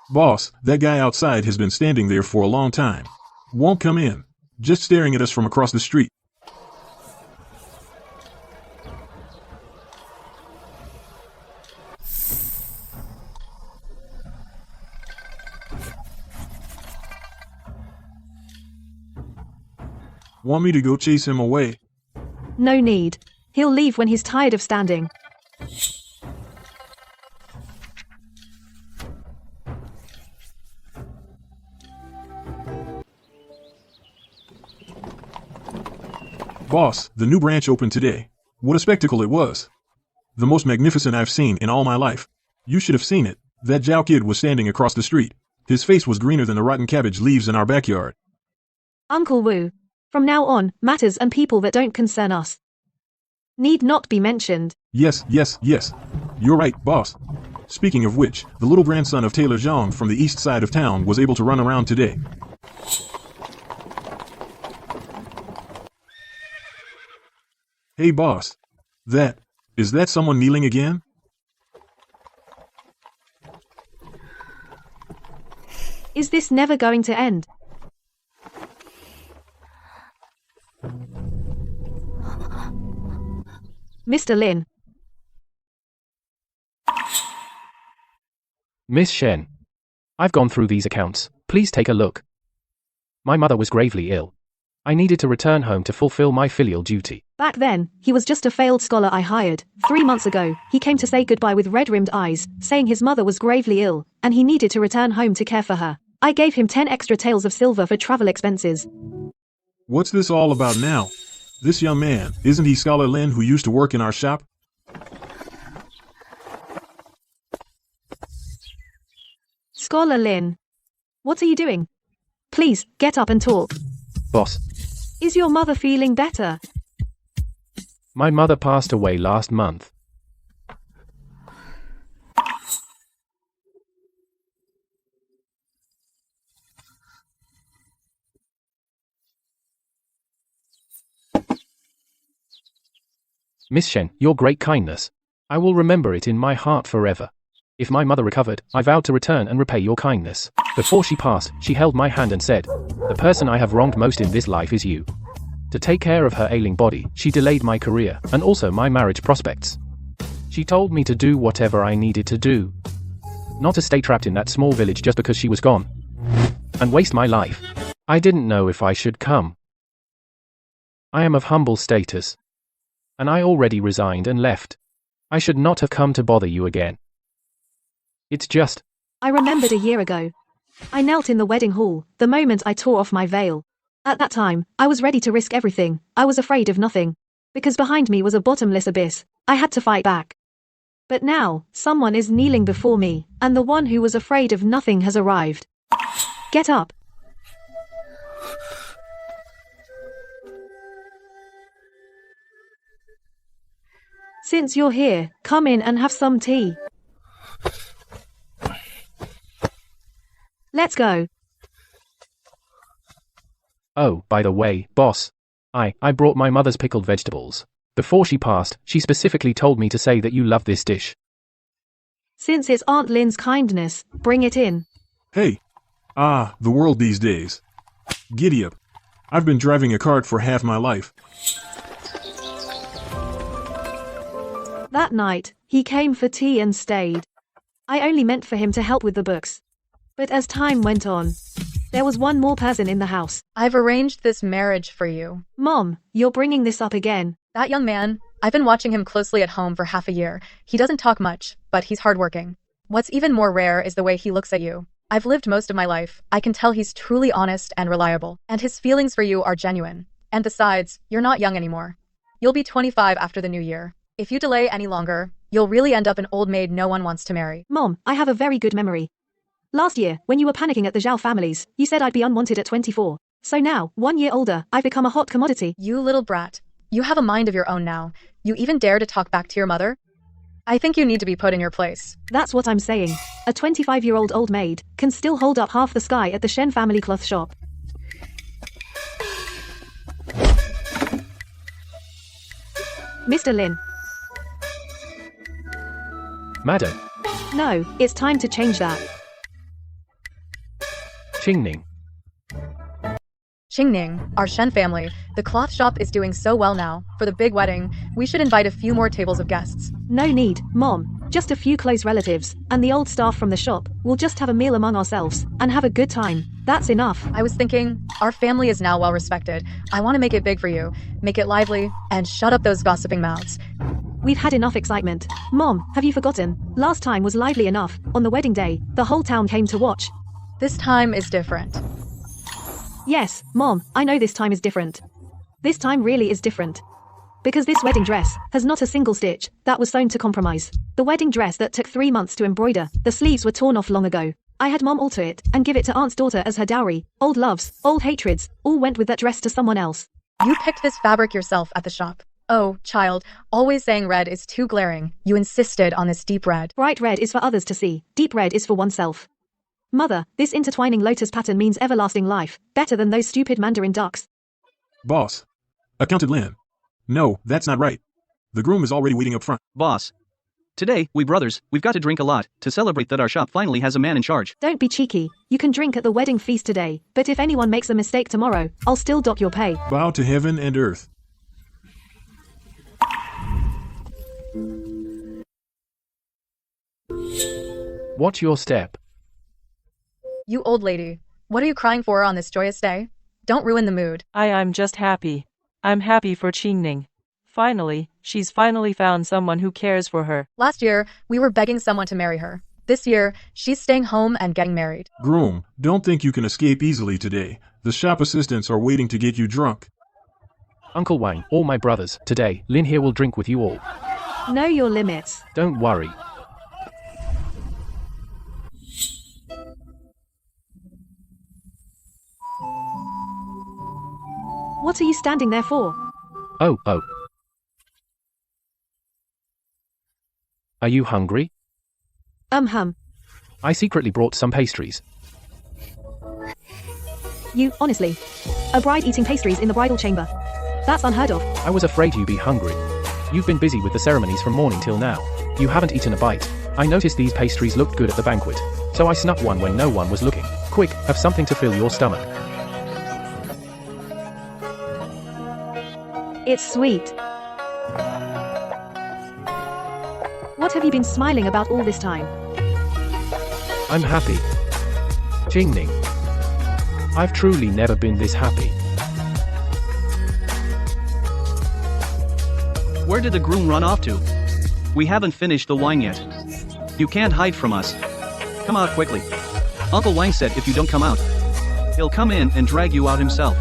[SPEAKER 8] Boss, that guy outside has been standing there for a long time. Won't come in. Just staring at us from across the street. Want me to go chase him away?
[SPEAKER 3] No need. He'll leave when he's tired of standing.
[SPEAKER 8] Boss, the new branch opened today. What a spectacle it was. The most magnificent I've seen in all my life. You should have seen it. That Zhao kid was standing across the street. His face was greener than the rotten cabbage leaves in our backyard.
[SPEAKER 3] Uncle Wu. From now on, matters and people that don't concern us need not be mentioned.
[SPEAKER 8] Yes. You're right, boss. Speaking of which, the little grandson of Taylor Zhang from the east side of town was able to run around today. Hey boss. Is that someone kneeling again?
[SPEAKER 3] Is this never going to end? Mr. Lin.
[SPEAKER 10] Miss Shen. I've gone through these accounts. Please take a look. My mother was gravely ill. I needed to return home to fulfill my filial duty.
[SPEAKER 3] Back then, he was just a failed scholar I hired. 3 months ago, he came to say goodbye with red-rimmed eyes, saying his mother was gravely ill, and he needed to return home to care for her. I gave him 10 extra taels of silver for travel expenses.
[SPEAKER 8] What's this all about now? This young man, isn't he Scholar Lin who used to work in our shop?
[SPEAKER 3] Scholar Lin. What are you doing? Please, get up and talk.
[SPEAKER 10] Boss.
[SPEAKER 3] Is your mother feeling better?
[SPEAKER 10] My mother passed away last month. Miss Shen, your great kindness. I will remember it in my heart forever. If my mother recovered, I vowed to return and repay your kindness. Before she passed, she held my hand and said, "The person I have wronged most in this life is you." To take care of her ailing body, she delayed my career, and also my marriage prospects. She told me to do whatever I needed to do. Not to stay trapped in that small village just because she was gone. And waste my life. I didn't know if I should come. I am of humble status. And I already resigned and left. I should not have come to bother you again. It's just...
[SPEAKER 3] I remembered a year ago. I knelt in the wedding hall, the moment I tore off my veil. At that time, I was ready to risk everything. I was afraid of nothing. Because behind me was a bottomless abyss. I had to fight back. But now, someone is kneeling before me, and the one who was afraid of nothing has arrived. Get up. Since you're here, come in and have some tea. Let's go.
[SPEAKER 10] Oh, by the way, boss. I brought my mother's pickled vegetables. Before she passed, she specifically told me to say that you love this dish.
[SPEAKER 3] Since it's Aunt Lynn's kindness, bring it in.
[SPEAKER 8] Hey. The world these days. Giddy up. I've been driving a cart for half my life.
[SPEAKER 3] That night, he came for tea and stayed. I only meant for him to help with the books. But as time went on, there was one more person in the house.
[SPEAKER 1] I've arranged this marriage for you.
[SPEAKER 3] Mom, you're bringing this up again.
[SPEAKER 1] That young man, I've been watching him closely at home for half a year. He doesn't talk much, but he's hardworking. What's even more rare is the way he looks at you. I've lived most of my life. I can tell he's truly honest and reliable. And his feelings for you are genuine. And besides, you're not young anymore. You'll be 25 after the new year. If you delay any longer, you'll really end up an old maid no one wants to marry.
[SPEAKER 3] Mom, I have a very good memory. Last year, when you were panicking at the Zhao families, you said I'd be unwanted at 24. So now, 1 year older, I've become a hot commodity.
[SPEAKER 1] You little brat. You have a mind of your own now. You even dare to talk back to your mother? I think you need to be put in your place.
[SPEAKER 3] That's what I'm saying. A 25-year-old old maid can still hold up half the sky at the Shen family cloth shop. Mr. Lin.
[SPEAKER 10] Madam.
[SPEAKER 3] No, it's time to change that.
[SPEAKER 10] Qingning.
[SPEAKER 1] Qingning, our Shen family, the cloth shop is doing so well now. For the big wedding, we should invite a few more tables of guests.
[SPEAKER 3] No need, Mom. Just a few close relatives, and the old staff from the shop. We'll just have a meal among ourselves, and have a good time. That's enough.
[SPEAKER 1] I was thinking, our family is now well respected. I want to make it big for you. Make it lively, and shut up those gossiping mouths.
[SPEAKER 3] We've had enough excitement. Mom, have you forgotten? Last time was lively enough. On the wedding day, the whole town came to watch.
[SPEAKER 1] This time is different.
[SPEAKER 3] Yes, Mom, I know this time is different. This time really is different. Because this wedding dress has not a single stitch that was sewn to compromise. The wedding dress that took 3 months to embroider, the sleeves were torn off long ago. I had mom alter it and give it to aunt's daughter as her dowry. Old loves, old hatreds, all went with that dress to someone else.
[SPEAKER 1] You picked this fabric yourself at the shop. Oh, child, always saying red is too glaring. You insisted on this deep red.
[SPEAKER 3] Bright red is for others to see, deep red is for oneself. Mother, this intertwining lotus pattern means everlasting life, better than those stupid mandarin ducks.
[SPEAKER 8] Boss. Accountant Lin. No, that's not right. The groom is already waiting up front.
[SPEAKER 7] Boss. Today, we brothers, we've got to drink a lot to celebrate that our shop finally has a man in charge.
[SPEAKER 3] Don't be cheeky. You can drink at the wedding feast today, but if anyone makes a mistake tomorrow, I'll still dock your pay.
[SPEAKER 8] Bow to heaven and earth.
[SPEAKER 10] Watch your step.
[SPEAKER 1] You old lady, what are you crying for on this joyous day? Don't ruin the mood.
[SPEAKER 2] I'm just happy. I'm happy for Qingning. Finally, she's finally found someone who cares for her.
[SPEAKER 1] Last year, we were begging someone to marry her. This year, she's staying home and getting married.
[SPEAKER 8] Groom, don't think you can escape easily today. The shop assistants are waiting to get you drunk.
[SPEAKER 10] Uncle Wang, all my brothers, today, Lin here will drink with you all.
[SPEAKER 3] Know your limits.
[SPEAKER 10] Don't worry.
[SPEAKER 3] What are you standing there for?
[SPEAKER 10] Oh. Are you hungry? I secretly brought some pastries.
[SPEAKER 3] You, honestly. A bride eating pastries in the bridal chamber. That's unheard of.
[SPEAKER 10] I was afraid you'd be hungry. You've been busy with the ceremonies from morning till now. You haven't eaten a bite. I noticed these pastries looked good at the banquet, so I snuck one when no one was looking. Quick, have something to fill your stomach.
[SPEAKER 3] It's sweet. What have you been smiling about all this time?
[SPEAKER 10] I'm happy. Qingning. I've truly never been this happy.
[SPEAKER 7] Where did the groom run off to? We haven't finished the wine yet. You can't hide from us. Come out quickly. Uncle Wang said if you don't come out, he'll come in and drag you out himself.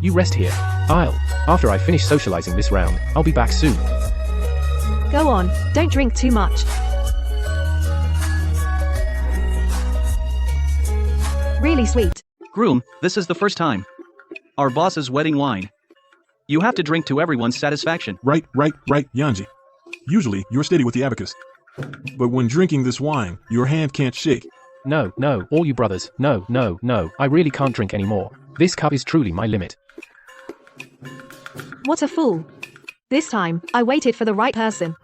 [SPEAKER 10] You rest here. After I finish socializing this round, I'll be back soon.
[SPEAKER 3] Go on, don't drink too much. Really sweet.
[SPEAKER 7] Groom, this is the first time. Our boss's wedding wine. You have to drink to everyone's satisfaction.
[SPEAKER 8] Right, Yanji. Usually, you're steady with the abacus. But when drinking this wine, your hand can't shake.
[SPEAKER 10] No, all you brothers, no, I really can't drink anymore. This cup is truly my limit.
[SPEAKER 3] What a fool. This time, I waited for the right person.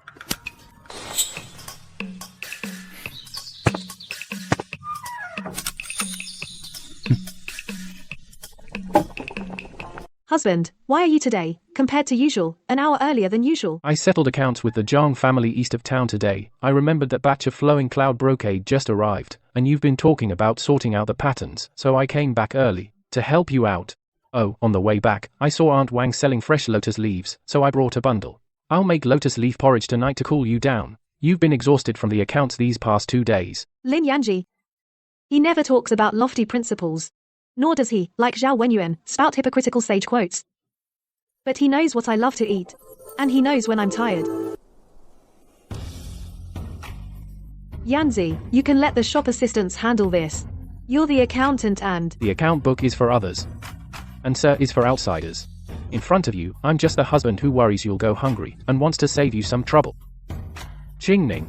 [SPEAKER 3] Husband, why are you today, compared to usual, an hour earlier than usual?
[SPEAKER 10] I settled accounts with the Zhang family east of town today. I remembered that batch of flowing cloud brocade just arrived, and you've been talking about sorting out the patterns, so I came back early to help you out. Oh, on the way back, I saw Aunt Wang selling fresh lotus leaves, so I brought a bundle. I'll make lotus leaf porridge tonight to cool you down. You've been exhausted from the accounts these past 2 days.
[SPEAKER 3] Lin Yanji. He never talks about lofty principles. Nor does he, like Zhao Wenyuan, spout hypocritical sage quotes. But he knows what I love to eat. And he knows when I'm tired. Yanzi, you can let the shop assistants handle this. You're the accountant and...
[SPEAKER 10] The account book is for others. And sir is for outsiders. In front of you, I'm just the husband who worries you'll go hungry and wants to save you some trouble. Qingning.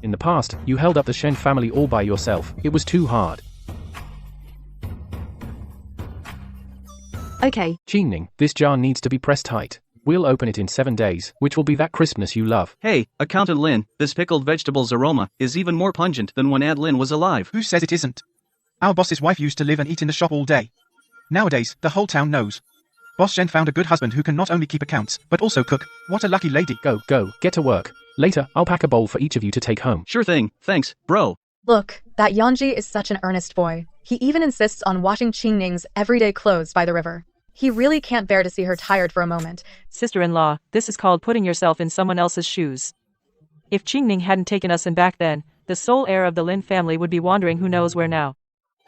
[SPEAKER 10] In the past, you held up the Shen family all by yourself. It was too hard.
[SPEAKER 3] Okay.
[SPEAKER 10] Qingning, this jar needs to be pressed tight. We'll open it in 7 days, which will be that crispness you love.
[SPEAKER 7] Hey, Accountant Lin, this pickled vegetables aroma is even more pungent than when Ad Lin was alive.
[SPEAKER 5] Who says it isn't? Our boss's wife used to live and eat in the shop all day. Nowadays, the whole town knows. Boss Shen found a good husband who can not only keep accounts, but also cook. What a lucky lady.
[SPEAKER 10] Go, get to work. Later, I'll pack a bowl for each of you to take home.
[SPEAKER 7] Sure thing, thanks, bro.
[SPEAKER 1] Look, that Yanji is such an earnest boy. He even insists on washing Qingning's everyday clothes by the river. He really can't bear to see her tired for a moment.
[SPEAKER 2] Sister-in-law, this is called putting yourself in someone else's shoes. If Qingning hadn't taken us in back then, the sole heir of the Lin family would be wandering who knows where now.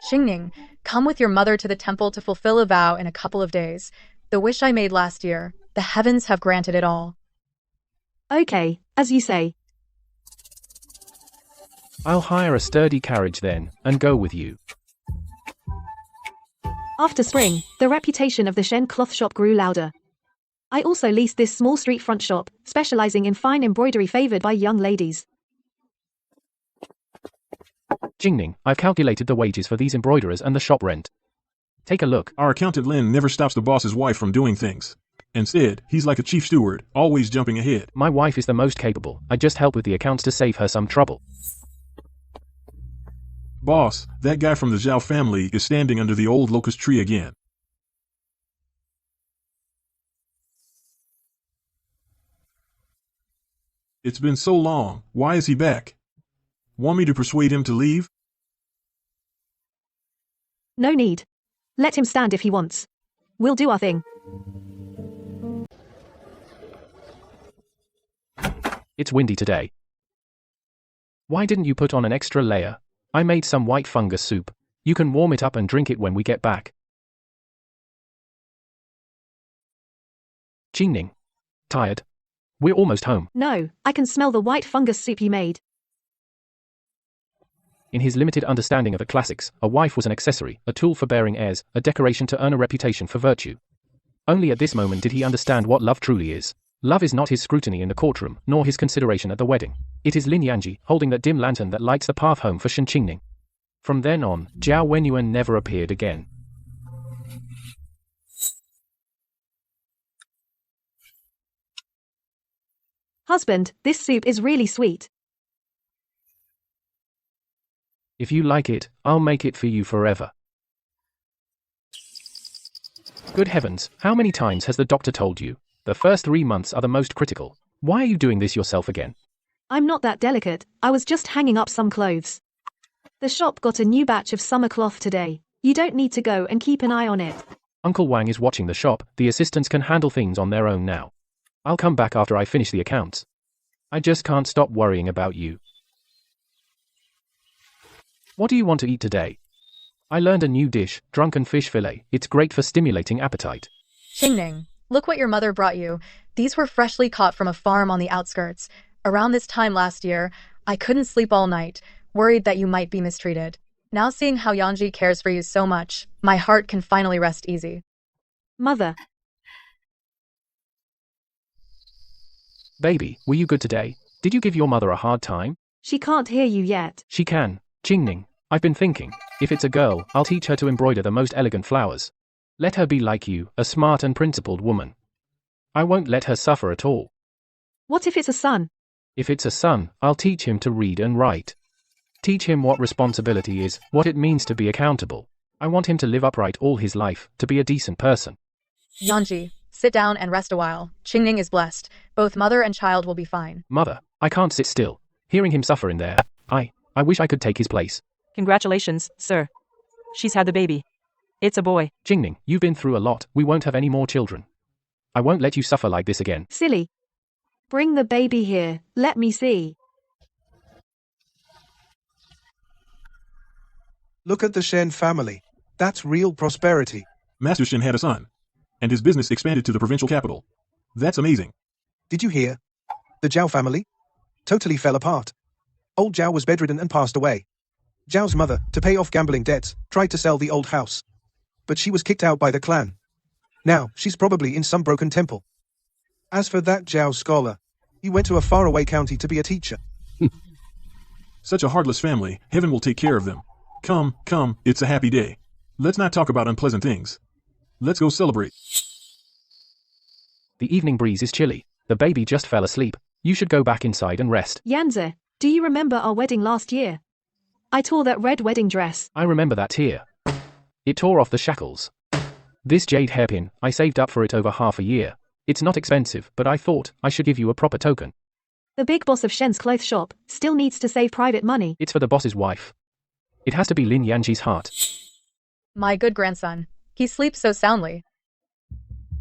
[SPEAKER 1] Xingning, come with your mother to the temple to fulfill a vow in a couple of days. The wish I made last year, the heavens have granted it all.
[SPEAKER 3] Okay, as you say.
[SPEAKER 10] I'll hire a sturdy carriage then, and go with you.
[SPEAKER 3] After spring, the reputation of the Shen cloth shop grew louder. I also leased this small street front shop, specializing in fine embroidery favored by young ladies.
[SPEAKER 10] Jingning, I've calculated the wages for these embroiderers and the shop rent. Take a look.
[SPEAKER 8] Our accountant Lin never stops the boss's wife from doing things. Instead, he's like a chief steward, always jumping ahead.
[SPEAKER 10] My wife is the most capable. I just help with the accounts to save her some trouble.
[SPEAKER 8] Boss, that guy from the Zhao family is standing under the old locust tree again. It's been so long, why is he back? Want me to persuade him to leave?
[SPEAKER 3] No need. Let him stand if he wants. We'll do our thing.
[SPEAKER 10] It's windy today. Why didn't you put on an extra layer? I made some white fungus soup. You can warm it up and drink it when we get back. Jingning. Tired? We're almost home.
[SPEAKER 3] No, I can smell the white fungus soup you made.
[SPEAKER 10] In his limited understanding of the classics, a wife was an accessory, a tool for bearing heirs, a decoration to earn a reputation for virtue. Only at this moment did he understand what love truly is. Love is not his scrutiny in the courtroom, nor his consideration at the wedding. It is Lin Yanji, holding that dim lantern that lights the path home for Shen Qingning. From then on, Zhao Wenyuan never appeared again.
[SPEAKER 3] Husband, this soup is really sweet.
[SPEAKER 10] If you like it, I'll make it for you forever. Good heavens, how many times has the doctor told you? The first 3 months are the most critical. Why are you doing this yourself again?
[SPEAKER 3] I'm not that delicate, I was just hanging up some clothes. The shop got a new batch of summer cloth today. You don't need to go and keep an eye on it.
[SPEAKER 10] Uncle Wang is watching the shop, the assistants can handle things on their own now. I'll come back after I finish the accounts. I just can't stop worrying about you. What do you want to eat today? I learned a new dish, drunken fish fillet. It's great for stimulating appetite.
[SPEAKER 1] Xingning, look what your mother brought you. These were freshly caught from a farm on the outskirts. Around this time last year, I couldn't sleep all night, worried that you might be mistreated. Now seeing how Yanji cares for you so much, my heart can finally rest easy.
[SPEAKER 3] Mother.
[SPEAKER 10] Baby, were you good today? Did you give your mother a hard time?
[SPEAKER 3] She can't hear you yet.
[SPEAKER 10] She can. Jingning, I've been thinking, if it's a girl, I'll teach her to embroider the most elegant flowers. Let her be like you, a smart and principled woman. I won't let her suffer at all.
[SPEAKER 3] What if it's a son?
[SPEAKER 10] If it's a son, I'll teach him to read and write. Teach him what responsibility is, what it means to be accountable. I want him to live upright all his life, to be a decent person.
[SPEAKER 1] Yanji, sit down and rest a while. Qingning is blessed. Both mother and child will be fine.
[SPEAKER 10] Mother, I can't sit still. Hearing him suffer in there, I wish I could take his place.
[SPEAKER 2] Congratulations, sir. She's had the baby. It's a boy.
[SPEAKER 10] Jingning, you've been through a lot. We won't have any more children. I won't let you suffer like this again.
[SPEAKER 3] Silly. Bring the baby here. Let me see.
[SPEAKER 6] Look at the Shen family. That's real prosperity.
[SPEAKER 8] Master Shen had a son, and his business expanded to the provincial capital. That's amazing.
[SPEAKER 6] Did you hear? The Zhao family totally fell apart. Old Zhao was bedridden and passed away. Zhao's mother, to pay off gambling debts, tried to sell the old house. But she was kicked out by the clan. Now, she's probably in some broken temple. As for that Zhao scholar, he went to a faraway county to be a teacher.
[SPEAKER 8] Such a heartless family, heaven will take care of them. Come, it's a happy day. Let's not talk about unpleasant things. Let's go celebrate.
[SPEAKER 10] The evening breeze is chilly. The baby just fell asleep. You should go back inside and rest.
[SPEAKER 3] Yanzi, do you remember our wedding last year? I tore that red wedding dress.
[SPEAKER 10] I remember that tear. It tore off the shackles. This jade hairpin, I saved up for it over half a year. It's not expensive, but I thought I should give you a proper token.
[SPEAKER 3] The big boss of Shen's clothes shop still needs to save private money.
[SPEAKER 10] It's for the boss's wife. It has to be Lin Yanji's heart.
[SPEAKER 1] My good grandson. He sleeps so soundly.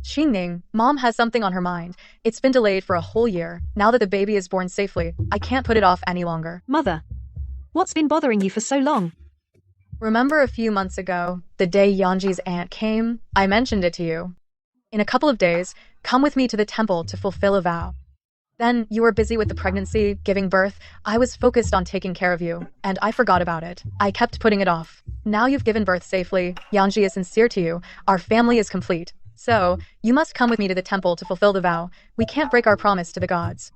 [SPEAKER 1] Xingning, Mom has something on her mind. It's been delayed for a whole year. Now that the baby is born safely, I can't put it off any longer.
[SPEAKER 3] Mother, what's been bothering you for so long?
[SPEAKER 1] Remember a few months ago, the day Yanji's aunt came? I mentioned it to you. In a couple of days, come with me to the temple to fulfill a vow. Then you were busy with the pregnancy, giving birth. I was focused on taking care of you, and I forgot about it. I kept putting it off. Now you've given birth safely. Yanji is sincere to you. Our family is complete. So, you must come with me to the temple to fulfill the vow. We can't break our promise to the gods.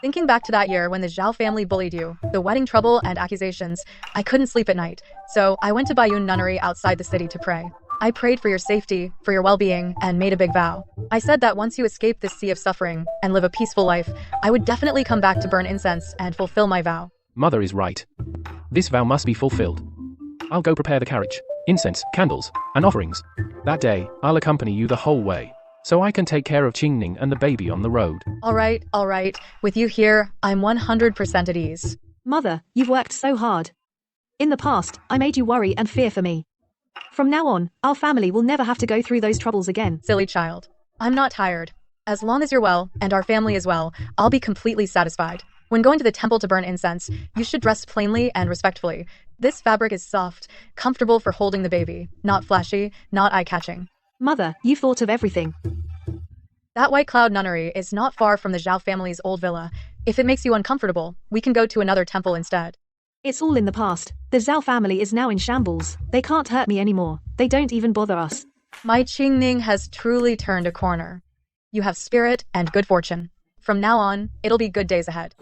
[SPEAKER 1] Thinking back to that year when the Zhao family bullied you, the wedding trouble and accusations, I couldn't sleep at night. So, I went to Bayun Nunnery outside the city to pray. I prayed for your safety, for your well-being, and made a big vow. I said that once you escape this sea of suffering and live a peaceful life, I would definitely come back to burn incense and fulfill my vow.
[SPEAKER 10] Mother is right. This vow must be fulfilled. I'll go prepare the carriage, incense, candles, and offerings. That day, I'll accompany you the whole way, so I can take care of Qingning and the baby on the road.
[SPEAKER 1] All right. With you here, I'm 100% at ease.
[SPEAKER 3] Mother, you've worked so hard. In the past, I made you worry and fear for me. From now on, our family will never have to go through those troubles again.
[SPEAKER 1] Silly child. I'm not tired. As long as you're well, and our family is well, I'll be completely satisfied. When going to the temple to burn incense, you should dress plainly and respectfully. This fabric is soft, comfortable for holding the baby, not flashy, not eye-catching.
[SPEAKER 3] Mother, you've thought of everything.
[SPEAKER 1] That White Cloud Nunnery is not far from the Zhao family's old villa. If it makes you uncomfortable, we can go to another temple instead.
[SPEAKER 3] It's all in the past. The Zhao family is now in shambles. They can't hurt me anymore. They don't even bother us.
[SPEAKER 1] My Qingning has truly turned a corner. You have spirit and good fortune. From now on, it'll be good days ahead.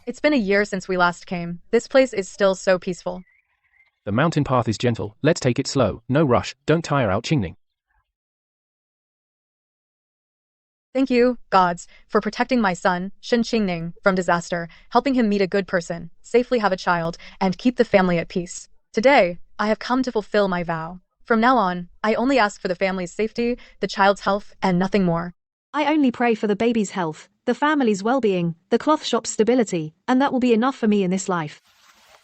[SPEAKER 1] It's been a year since we last came. This place is still so peaceful.
[SPEAKER 10] The mountain path is gentle. Let's take it slow. No rush. Don't tire out Qingning.
[SPEAKER 1] Thank you, gods, for protecting my son, Shen Qingning, from disaster, helping him meet a good person, safely have a child, and keep the family at peace. Today, I have come to fulfill my vow. From now on, I only ask for the family's safety, the child's health, and nothing more.
[SPEAKER 3] I only pray for the baby's health, the family's well-being, the cloth shop's stability, and that will be enough for me in this life.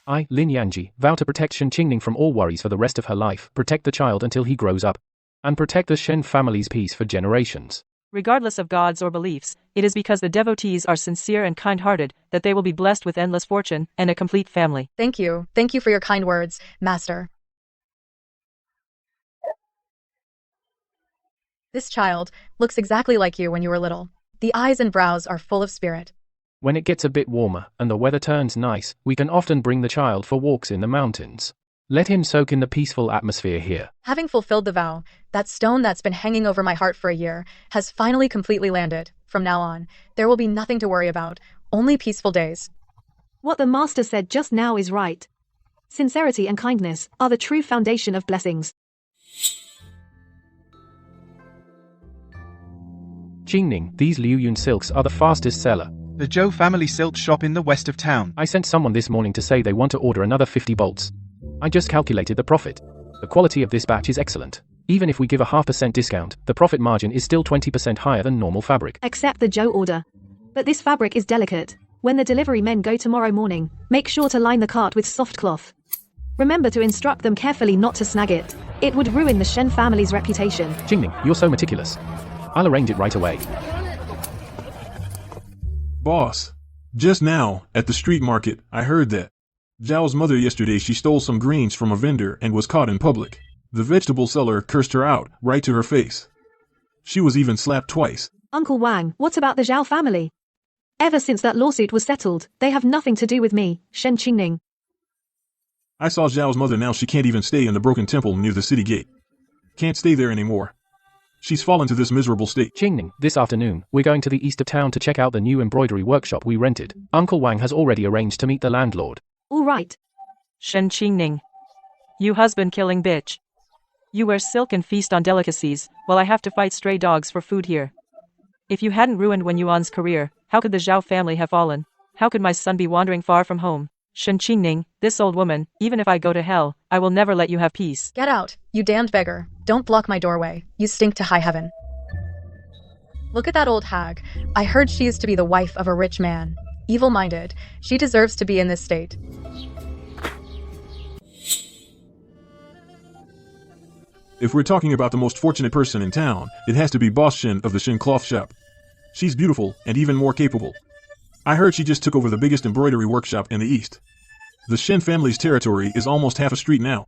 [SPEAKER 10] I, Lin Yanji, vow to protect Shen Qingning from all worries for the rest of her life, protect the child until he grows up, and protect the Shen family's peace for generations.
[SPEAKER 2] Regardless of gods or beliefs, it is because the devotees are sincere and kind-hearted that they will be blessed with endless fortune and a complete family.
[SPEAKER 1] Thank you. Thank you for your kind words, Master. This child looks exactly like you when you were little. The eyes and brows are full of spirit.
[SPEAKER 10] When it gets a bit warmer and the weather turns nice, we can often bring the child for walks in the mountains. Let him soak in the peaceful atmosphere here.
[SPEAKER 1] Having fulfilled the vow, that stone that's been hanging over my heart for a year has finally completely landed. From now on, there will be nothing to worry about, only peaceful days.
[SPEAKER 3] What the master said just now is right. Sincerity and kindness are the true foundation of blessings.
[SPEAKER 10] Qingning, these Liu Yun silks are the fastest seller.
[SPEAKER 5] The Zhou family silk shop in the west of town.
[SPEAKER 10] I sent someone this morning to say they want to order another 50 bolts. I just calculated the profit. The quality of this batch is excellent. Even if we give a 0.5% discount, the profit margin is still 20% higher than normal fabric.
[SPEAKER 3] Accept the Zhou order. But this fabric is delicate. When the delivery men go tomorrow morning, make sure to line the cart with soft cloth. Remember to instruct them carefully not to snag it. It would ruin the Shen family's reputation.
[SPEAKER 10] Qingning, you're so meticulous. I'll arrange it right away.
[SPEAKER 8] Boss, just now, at the street market, I heard that Zhao's mother yesterday she stole some greens from a vendor and was caught in public. The vegetable seller cursed her out, right to her face. She was even slapped twice.
[SPEAKER 3] Uncle Wang, what about the Zhao family? Ever since that lawsuit was settled, they have nothing to do with me, Shen Qingning.
[SPEAKER 8] I saw Zhao's mother now she can't even stay in the broken temple near the city gate. Can't stay there anymore. She's fallen to this miserable state.
[SPEAKER 10] Qingning, this afternoon, we're going to the east of town to check out the new embroidery workshop we rented. Uncle Wang has already arranged to meet the landlord.
[SPEAKER 3] All right.
[SPEAKER 2] Shen Qingning. You husband-killing bitch. You wear silk and feast on delicacies, while I have to fight stray dogs for food here. If you hadn't ruined Wen Yuan's career, how could the Zhao family have fallen? How could my son be wandering far from home? Shen Qingning, this old woman, even if I go to hell, I will never let you have peace.
[SPEAKER 1] Get out, you damned beggar. Don't block my doorway. You stink to high heaven. Look at that old hag. I heard she is to be the wife of a rich man. Evil-minded. She deserves to be in this state.
[SPEAKER 8] If we're talking about the most fortunate person in town, it has to be Boss Shen of the Shen Cloth Shop. She's beautiful and even more capable. I heard she just took over the biggest embroidery workshop in the East. The Shen family's territory is almost half a street now.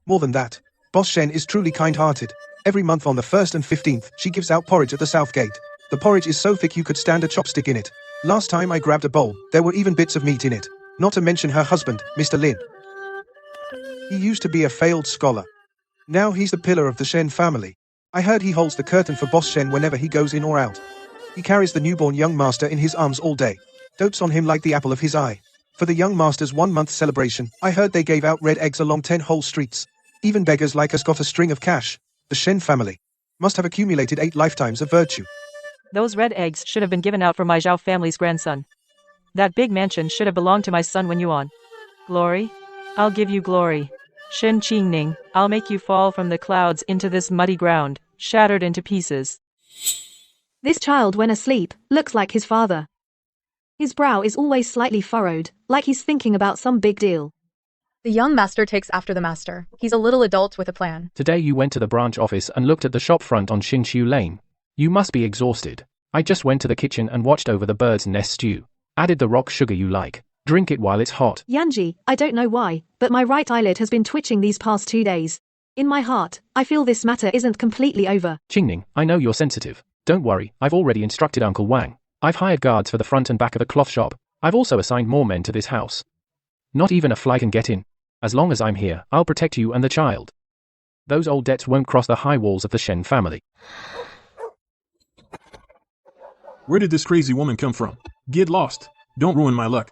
[SPEAKER 6] More than that, Boss Shen is truly kind-hearted. Every month on the 1st and 15th, she gives out porridge at the south gate. The porridge is so thick you could stand a chopstick in it. Last time I grabbed a bowl, there were even bits of meat in it. Not to mention her husband, Mr. Lin. He used to be a failed scholar. Now he's the pillar of the Shen family. I heard he holds the curtain for Boss Shen whenever he goes in or out. He carries the newborn young master in his arms all day. Dotes on him like the apple of his eye. For the young master's 1-month celebration, I heard they gave out red eggs along 10 whole streets. Even beggars like us got a string of cash. The Shen family must have accumulated 8 lifetimes of virtue.
[SPEAKER 2] Those red eggs should have been given out for my Zhao family's grandson. That big mansion should have belonged to my son when you on. Glory? I'll give you glory. Shen Qingning, I'll make you fall from the clouds into this muddy ground, shattered into pieces.
[SPEAKER 3] This child, when asleep, looks like his father. His brow is always slightly furrowed, like he's thinking about some big deal.
[SPEAKER 1] The young master takes after the master. He's a little adult with a plan.
[SPEAKER 10] Today you went to the branch office and looked at the shop front on Xinqiu Lane. You must be exhausted. I just went to the kitchen and watched over the bird's nest stew. Added the rock sugar you like. Drink it while it's hot.
[SPEAKER 3] Yanji, I don't know why, but my right eyelid has been twitching these past 2 days. In my heart, I feel this matter isn't completely over.
[SPEAKER 10] Qingning, I know you're sensitive. Don't worry, I've already instructed Uncle Wang. I've hired guards for the front and back of the cloth shop. I've also assigned more men to this house. Not even a fly can get in. As long as I'm here, I'll protect you and the child. Those old debts won't cross the high walls of the Shen family.
[SPEAKER 8] Where did this crazy woman come from? Get lost. Don't ruin my luck.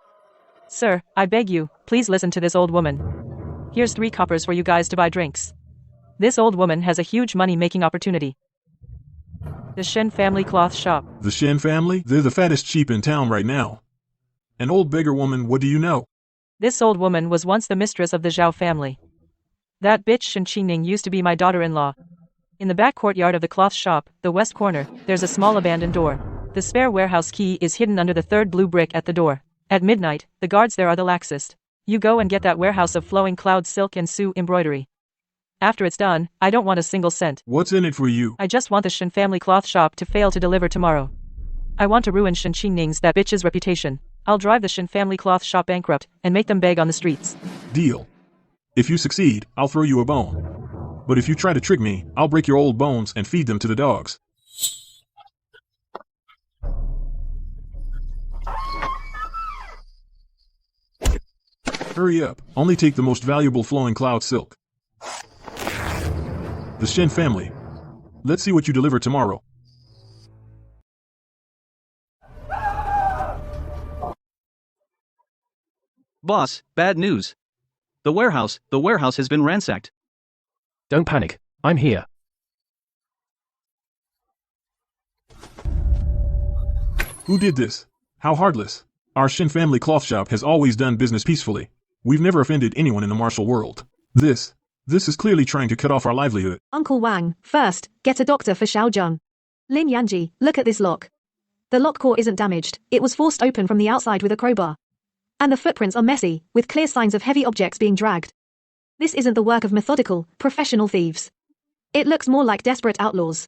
[SPEAKER 2] Sir, I beg you, please listen to this old woman. Here's 3 coppers for you guys to buy drinks. This old woman has a huge money-making opportunity. The Shen family cloth shop.
[SPEAKER 8] The Shen family? They're the fattest sheep in town right now. An old beggar woman, what do you know?
[SPEAKER 2] This old woman was once the mistress of the Zhao family. That bitch Shen Qingning used to be my daughter-in-law. In the back courtyard of the cloth shop, the west corner, there's a small abandoned door. The spare warehouse key is hidden under the 3rd blue brick at the door. At midnight, the guards there are the laxest. You go and get that warehouse of flowing cloud silk and Su embroidery. After it's done, I don't want a single cent.
[SPEAKER 8] What's in it for you?
[SPEAKER 2] I just want the Shen family cloth shop to fail to deliver tomorrow. I want to ruin Shen Qingning's that bitch's reputation. I'll drive the Shen family cloth shop bankrupt and make them beg on the streets.
[SPEAKER 8] Deal. If you succeed, I'll throw you a bone. But if you try to trick me, I'll break your old bones and feed them to the dogs. Hurry up. Only take the most valuable flowing cloud silk. The Shen family. Let's see what you deliver tomorrow.
[SPEAKER 7] Boss, bad news. The warehouse has been ransacked.
[SPEAKER 10] Don't panic. I'm here.
[SPEAKER 8] Who did this? How heartless. Our Shen family cloth shop has always done business peacefully. We've never offended anyone in the martial world. This is clearly trying to cut off our livelihood.
[SPEAKER 3] Uncle Wang, first, get a doctor for Xiaojun. Lin Yanji, look at this lock. The lock core isn't damaged, it was forced open from the outside with a crowbar. And the footprints are messy, with clear signs of heavy objects being dragged. This isn't the work of methodical, professional thieves. It looks more like desperate outlaws.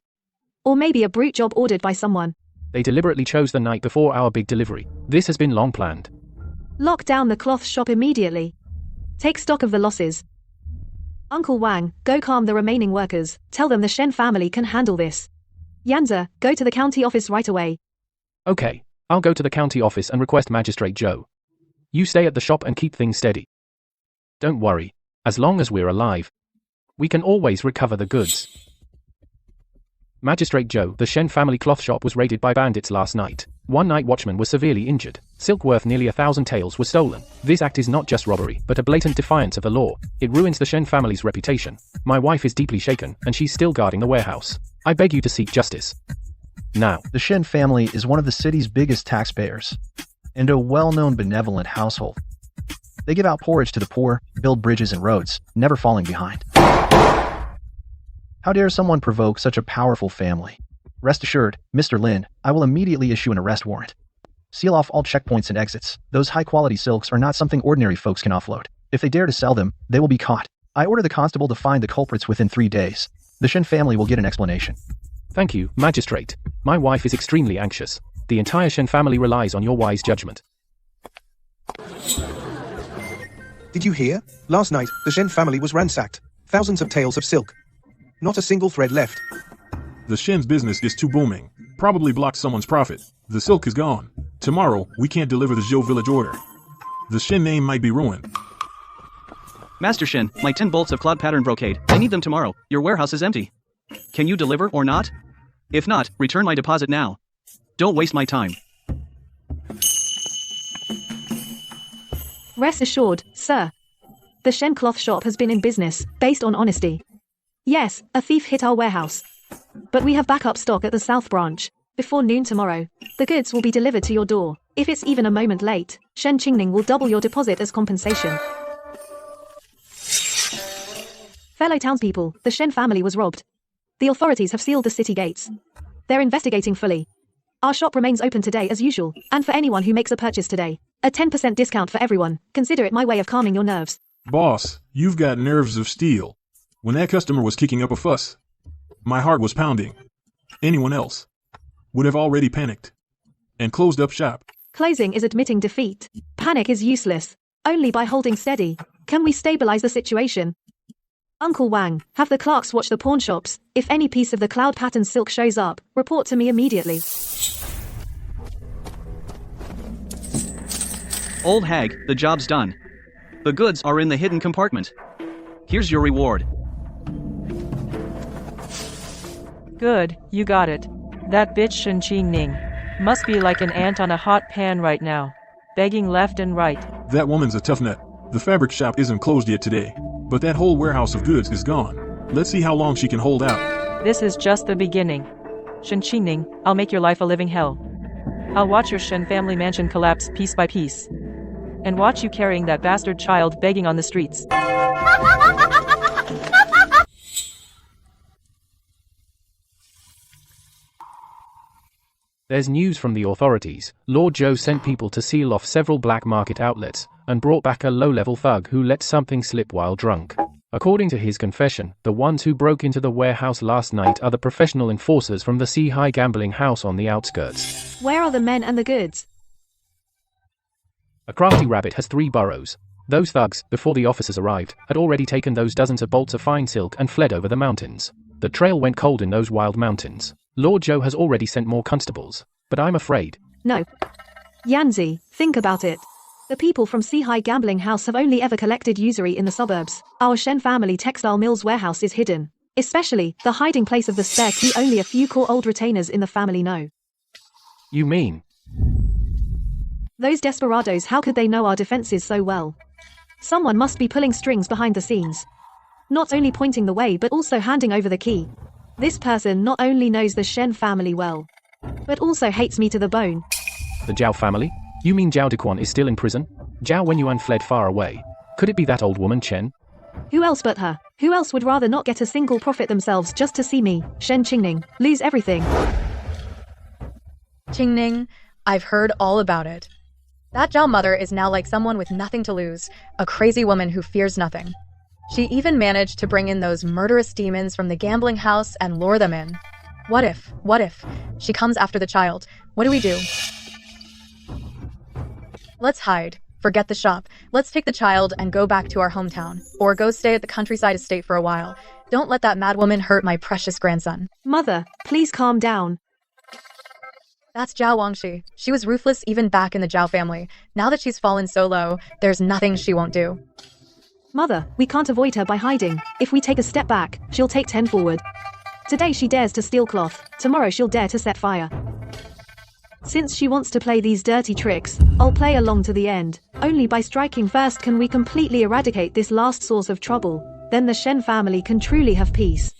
[SPEAKER 3] Or maybe a brute job ordered by someone.
[SPEAKER 10] They deliberately chose the night before our big delivery. This has been long planned.
[SPEAKER 3] Lock down the cloth shop immediately. Take stock of the losses. Uncle Wang, go calm the remaining workers. Tell them the Shen family can handle this. Yanza, go to the county office right away.
[SPEAKER 10] Okay, I'll go to the county office and request Magistrate Zhou. You stay at the shop and keep things steady. Don't worry, as long as we're alive, we can always recover the goods. Magistrate Zhou, the Shen family cloth shop was raided by bandits last night. One night watchman was severely injured. Silk worth nearly 1,000 taels was stolen. This act is not just robbery, but a blatant defiance of the law. It ruins the Shen family's reputation. My wife is deeply shaken, and she's still guarding the warehouse. I beg you to seek justice. Now.
[SPEAKER 4] The Shen family is one of the city's biggest taxpayers, and a well-known benevolent household. They give out porridge to the poor, build bridges and roads, never falling behind. How dare someone provoke such a powerful family? Rest assured, Mr. Lin, I will immediately issue an arrest warrant. Seal off all checkpoints and exits. Those high-quality silks are not something ordinary folks can offload. If they dare to sell them, they will be caught. I order the constable to find the culprits within 3 days. The Shen family will get an explanation.
[SPEAKER 10] Thank you, Magistrate. My wife is extremely anxious. The entire Shen family relies on your wise judgment.
[SPEAKER 6] Did you hear? Last night, the Shen family was ransacked. Thousands of tails of silk. Not a single thread left.
[SPEAKER 8] The Shen's business is too booming. Probably blocked someone's profit. The silk is gone. Tomorrow, we can't deliver the Zhou village order. The Shen name might be ruined.
[SPEAKER 7] Master Shen, my 10 bolts of cloud pattern brocade, I need them tomorrow. Your warehouse is empty. Can you deliver or not? If not, return my deposit now. Don't waste my time.
[SPEAKER 3] Rest assured, sir. The Shen cloth shop has been in business, based on honesty. Yes, a thief hit our warehouse. But we have backup stock at the South Branch. Before noon tomorrow, the goods will be delivered to your door. If it's even a moment late, Shen Qingning will double your deposit as compensation. Fellow townspeople, the Shen family was robbed. The authorities have sealed the city gates. They're investigating fully. Our shop remains open today as usual, and for anyone who makes a purchase today, a 10% discount for everyone. Consider it my way of calming your nerves.
[SPEAKER 8] Boss, you've got nerves of steel. When that customer was kicking up a fuss, my heart was pounding. Anyone else would have already panicked and closed up shop.
[SPEAKER 3] Closing is admitting defeat. Panic is useless. Only by holding steady can we stabilize the situation. Uncle Wang, have the clerks watch the pawn shops. If any piece of the cloud pattern silk shows up, report to me immediately.
[SPEAKER 7] Old hag, the job's done. The goods are in the hidden compartment. Here's your reward.
[SPEAKER 2] Good, you got it. That bitch Shen Qingning must be like an ant on a hot pan right now, begging left and right.
[SPEAKER 8] That woman's a tough nut. The fabric shop isn't closed yet today, but that whole warehouse of goods is gone. Let's see how long she can hold out.
[SPEAKER 2] This is just the beginning. Shen Qingning, I'll make your life a living hell. I'll watch your Shen family mansion collapse piece by piece. And watch you carrying that bastard child begging on the streets.
[SPEAKER 10] There's news from the authorities. Lord Zhou sent people to seal off several black market outlets, and brought back a low-level thug who let something slip while drunk. According to his confession, the ones who broke into the warehouse last night are the professional enforcers from the Sea-High gambling house on the outskirts.
[SPEAKER 3] Where are the men and the goods?
[SPEAKER 10] A crafty rabbit has 3 burrows. Those thugs, before the officers arrived, had already taken those dozens of bolts of fine silk and fled over the mountains. The trail went cold in those wild mountains. Lord Zhou has already sent more constables, but I'm afraid.
[SPEAKER 3] No. Yanzi, think about it. The people from Sea-High gambling house have only ever collected usury in the suburbs. Our Shen family textile mill's warehouse is hidden. Especially, the hiding place of the spare key only a few core old retainers in the family know.
[SPEAKER 10] You mean?
[SPEAKER 3] Those desperados, how could they know our defenses so well? Someone must be pulling strings behind the scenes. Not only pointing the way but also handing over the key. This person not only knows the Shen family well, but also hates me to the bone.
[SPEAKER 10] The Zhao family? You mean Zhao Dequan is still in prison? Zhao Wenyuan fled far away. Could it be that old woman Chen?
[SPEAKER 3] Who else but her? Who else would rather not get a single profit themselves just to see me, Shen Qingning, lose everything?
[SPEAKER 1] Qingning, I've heard all about it. That Zhao mother is now like someone with nothing to lose, a crazy woman who fears nothing. She even managed to bring in those murderous demons from the gambling house and lure them in. What if she comes after the child? What do we do? Let's hide. Forget the shop. Let's take the child and go back to our hometown. Or go stay at the countryside estate for a while. Don't let that madwoman hurt my precious grandson.
[SPEAKER 3] Mother, please calm down.
[SPEAKER 1] That's Zhao Wangxi. She was ruthless even back in the Zhao family. Now that she's fallen so low, there's nothing she won't do.
[SPEAKER 3] Mother, we can't avoid her by hiding. If we take a step back, she'll take 10 forward. Today she dares to steal cloth. Tomorrow she'll dare to set fire. Since she wants to play these dirty tricks, I'll play along to the end. Only by striking first can we completely eradicate this last source of trouble. Then the Shen family can truly have peace.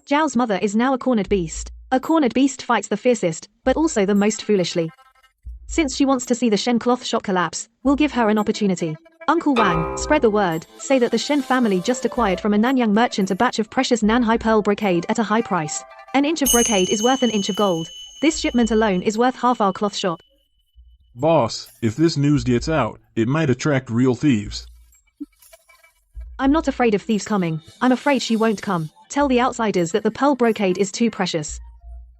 [SPEAKER 3] Zhao's mother is now a cornered beast. A cornered beast fights the fiercest, but also the most foolishly. Since she wants to see the Shen cloth shop collapse, we'll give her an opportunity. Uncle Wang, spread the word, say that the Shen family just acquired from a Nanyang merchant a batch of precious Nanhai pearl brocade at a high price. An inch of brocade is worth an inch of gold. This shipment alone is worth half our cloth shop.
[SPEAKER 8] Boss, if this news gets out, it might attract real thieves.
[SPEAKER 3] I'm not afraid of thieves coming. I'm afraid she won't come. Tell the outsiders that the pearl brocade is too precious.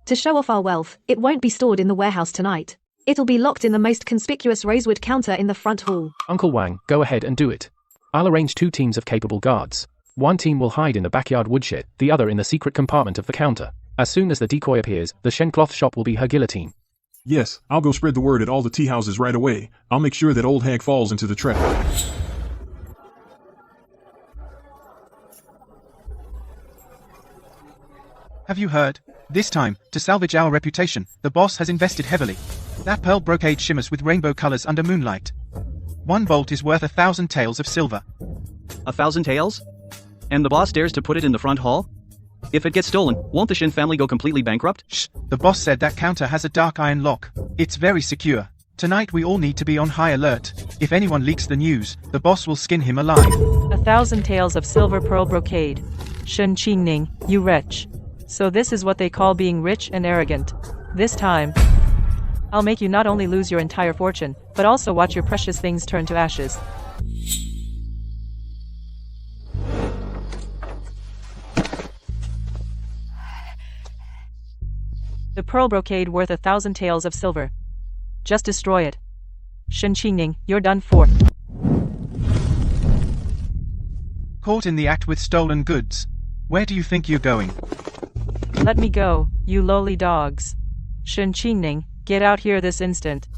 [SPEAKER 3] To show off our wealth, it won't be stored in the warehouse tonight. It'll be locked in the most conspicuous rosewood counter in the front hall.
[SPEAKER 10] Uncle Wang, go ahead and do it. I'll arrange 2 teams of capable guards. One team will hide in the backyard woodshed, the other in the secret compartment of the counter. As soon as the decoy appears, the Shen cloth shop will be her guillotine.
[SPEAKER 8] Yes, I'll go spread the word at all the tea houses right away. I'll make sure that old hag falls into the trap.
[SPEAKER 5] Have you heard? This time, to salvage our reputation, the boss has invested heavily. That pearl brocade shimmers with rainbow colors under moonlight. 1 bolt is worth 1,000 taels of silver.
[SPEAKER 7] 1,000 taels? And the boss dares to put it in the front hall? If it gets stolen, won't the Shin family go completely bankrupt?
[SPEAKER 5] Shh, the boss said that counter has a dark iron lock. It's very secure. Tonight we all need to be on high alert. If anyone leaks the news, the boss will skin him alive.
[SPEAKER 2] 1,000 taels of silver pearl brocade. Shen Qingning, you wretch. So this is what they call being rich and arrogant. This time, I'll make you not only lose your entire fortune, but also watch your precious things turn to ashes. The pearl brocade worth 1,000 taels of silver. Just destroy it. Shen Qingning, you're done for.
[SPEAKER 5] Caught in the act with stolen goods. Where do you think you're going?
[SPEAKER 2] Let me go, you lowly dogs. Shen Qingning, get out here this instant.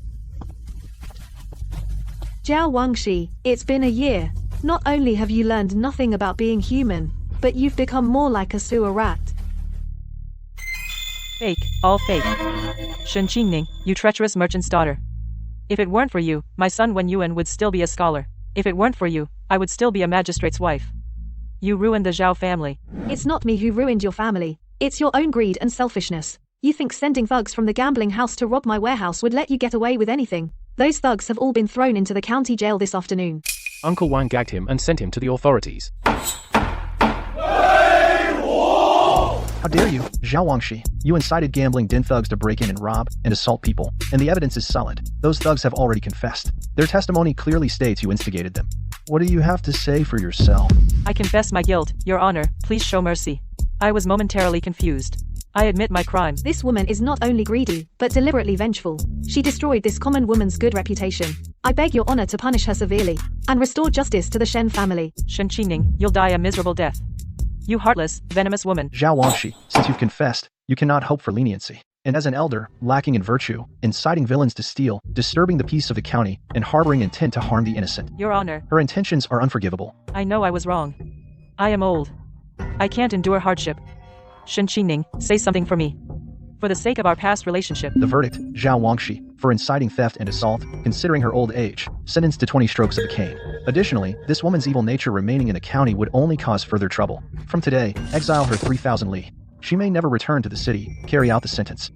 [SPEAKER 3] Jiao Wangxi, it's been a year. Not only have you learned nothing about being human, but you've become more like a sewer rat.
[SPEAKER 2] Fake, all fake. Shen Qingning, you treacherous merchant's daughter. If it weren't for you, my son Wen Yuan would still be a scholar. If it weren't for you, I would still be a magistrate's wife. You ruined the Zhao family.
[SPEAKER 3] It's not me who ruined your family. It's your own greed and selfishness. You think sending thugs from the gambling house to rob my warehouse would let you get away with anything? Those thugs have all been thrown into the county jail this afternoon.
[SPEAKER 10] Uncle Wang gagged him and sent him to the authorities.
[SPEAKER 4] How dare you, Zhao Wangxi? You incited gambling den thugs to break in and rob and assault people, and the evidence is solid. Those thugs have already confessed. Their testimony clearly states you instigated them. What do you have to say for yourself?
[SPEAKER 2] I confess my guilt, Your Honor, please show mercy. I was momentarily confused. I admit my crime.
[SPEAKER 3] This woman is not only greedy, but deliberately vengeful. She destroyed this common woman's good reputation. I beg your honor to punish her severely, and restore justice to the Shen family.
[SPEAKER 2] Shen Qingning, you'll die a miserable death. You heartless, venomous woman.
[SPEAKER 4] Zhao Wangxi, since you've confessed, you cannot hope for leniency. And as an elder, lacking in virtue, inciting villains to steal, disturbing the peace of the county, and harboring intent to harm the innocent.
[SPEAKER 2] Your Honor.
[SPEAKER 4] Her intentions are unforgivable.
[SPEAKER 2] I know I was wrong. I am old. I can't endure hardship. Shen Qingning, say something for me. For the sake of our past relationship.
[SPEAKER 4] The verdict, Zhao Wangxi, for inciting theft and assault, considering her old age, sentenced to 20 strokes of the cane. Additionally, this woman's evil nature remaining in the county would only cause further trouble. From today, exile her 3,000 li. She may never return to the city. Carry out the sentence.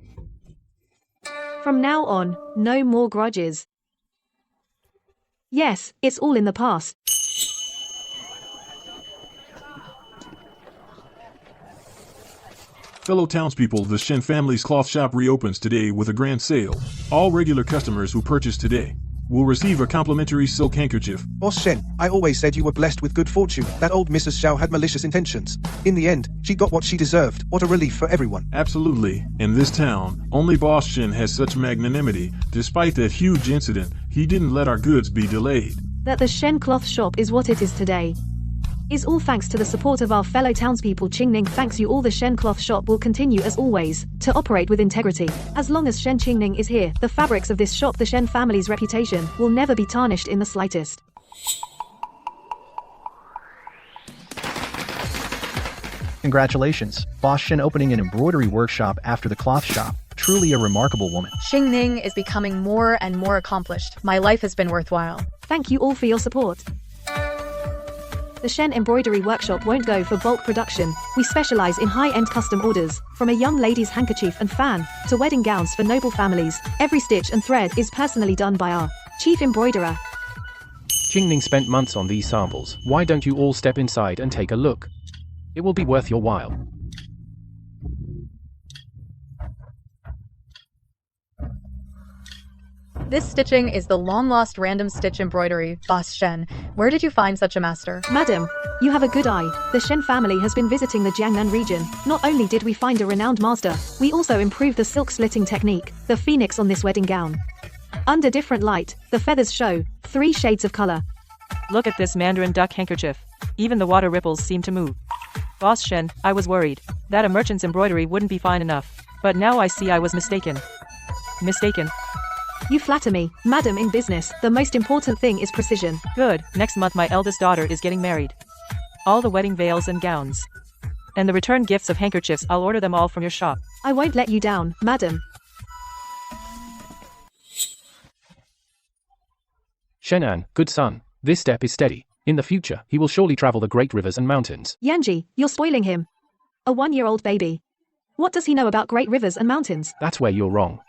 [SPEAKER 3] From now on, no more grudges. Yes, it's all in the past.
[SPEAKER 8] Fellow townspeople, the Shen family's cloth shop reopens today with a grand sale. All regular customers who purchase today will receive a complimentary silk handkerchief.
[SPEAKER 6] Boss Shen, I always said you were blessed with good fortune. That old Mrs. Xiao had malicious intentions. In the end, she got what she deserved. What a relief for everyone.
[SPEAKER 8] Absolutely. In this town, only Boss Shen has such magnanimity. Despite that huge incident, he didn't let our goods be delayed.
[SPEAKER 3] That the Shen cloth shop is what it is today is all thanks to the support of our fellow townspeople. Qingning thanks you all. The Shen cloth shop will continue as always to operate with integrity. As long as Shen Qingning is here, the fabrics of this shop, the Shen family's reputation, will never be tarnished in the slightest.
[SPEAKER 4] Congratulations, Boss Shen opening an embroidery workshop after the cloth shop. Truly a remarkable woman.
[SPEAKER 1] Qingning is becoming more and more accomplished. My life has been worthwhile.
[SPEAKER 3] Thank you all for your support. The Shen Embroidery Workshop won't go for bulk production. We specialize in high-end custom orders, from a young lady's handkerchief and fan, to wedding gowns for noble families. Every stitch and thread is personally done by our chief embroiderer.
[SPEAKER 10] Qingning spent months on these samples. Why don't you all step inside and take a look? It will be worth your while.
[SPEAKER 1] This stitching is the long-lost random stitch embroidery. Boss Shen, where did you find such a master?
[SPEAKER 3] Madam, you have a good eye. The Shen family has been visiting the Jiangnan region. Not only did we find a renowned master, we also improved the silk slitting technique, the phoenix on this wedding gown. Under different light, the feathers show 3 shades of color.
[SPEAKER 2] Look at this mandarin duck handkerchief. Even the water ripples seem to move. Boss Shen, I was worried that a merchant's embroidery wouldn't be fine enough. But now I see I was mistaken. Mistaken?
[SPEAKER 3] You flatter me, madam. In business, the most important thing is precision.
[SPEAKER 2] Good, next month my eldest daughter is getting married. All the wedding veils and gowns. And the return gifts of handkerchiefs, I'll order them all from your shop.
[SPEAKER 3] I won't let you down, madam.
[SPEAKER 10] Shenan, good son, this step is steady. In the future, he will surely travel the great rivers and mountains.
[SPEAKER 3] Yanji, you're spoiling him. A 1-year-old baby. What does he know about great rivers and mountains?
[SPEAKER 10] That's where you're wrong.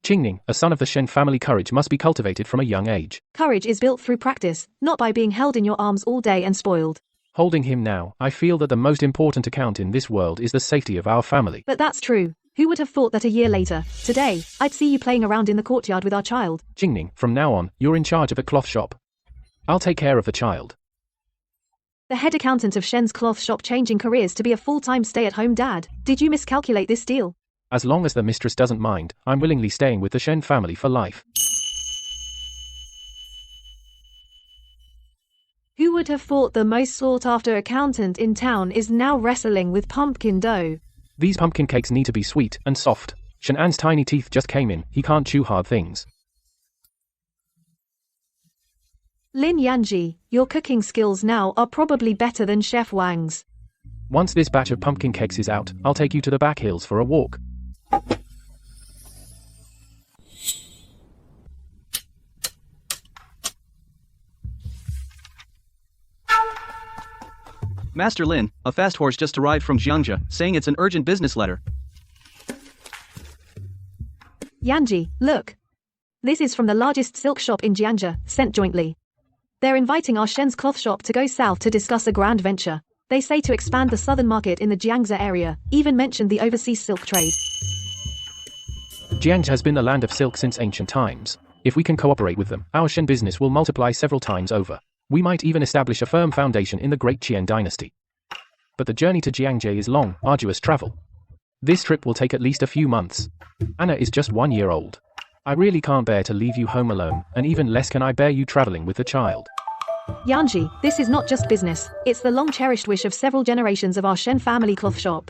[SPEAKER 10] Qingning, a son of the Shen family, courage must be cultivated from a young age.
[SPEAKER 3] Courage is built through practice, not by being held in your arms all day and spoiled.
[SPEAKER 10] Holding him now, I feel that the most important account in this world is the safety of our family.
[SPEAKER 3] But that's true. Who would have thought that a year later, today, I'd see you playing around in the courtyard with our child?
[SPEAKER 10] Qingning, from now on, you're in charge of a cloth shop. I'll take care of the child.
[SPEAKER 3] The head accountant of Shen's cloth shop changing careers to be a full-time stay-at-home dad. Did you miscalculate this deal?
[SPEAKER 10] As long as the mistress doesn't mind, I'm willingly staying with the Shen family for life.
[SPEAKER 3] Who would have thought the most sought-after accountant in town is now wrestling with pumpkin dough?
[SPEAKER 10] These pumpkin cakes need to be sweet and soft. Shenan's tiny teeth just came in, he can't chew hard things.
[SPEAKER 3] Lin Yanji, your cooking skills now are probably better than Chef Wang's.
[SPEAKER 10] Once this batch of pumpkin cakes is out, I'll take you to the back hills for a walk.
[SPEAKER 7] Master Lin, a fast horse just arrived from Jiangzhou, saying it's an urgent business letter.
[SPEAKER 3] Yanji, look. This is from the largest silk shop in Jiangzhou, sent jointly. They're inviting our Shen's cloth shop to go south to discuss a grand venture. They say to expand the southern market in the Jiangzhou area, even mentioned the overseas silk trade.
[SPEAKER 10] Jiangzhou has been the land of silk since ancient times. If we can cooperate with them, our Shen business will multiply several times over. We might even establish a firm foundation in the great Qian dynasty. But the journey to Jiangzhou is long, arduous travel. This trip will take at least a few months. Anna is just 1 year old. I really can't bear to leave you home alone, and even less can I bear you traveling with the child.
[SPEAKER 3] Yanji, this is not just business, it's the long-cherished wish of several generations of our Shen family cloth shop.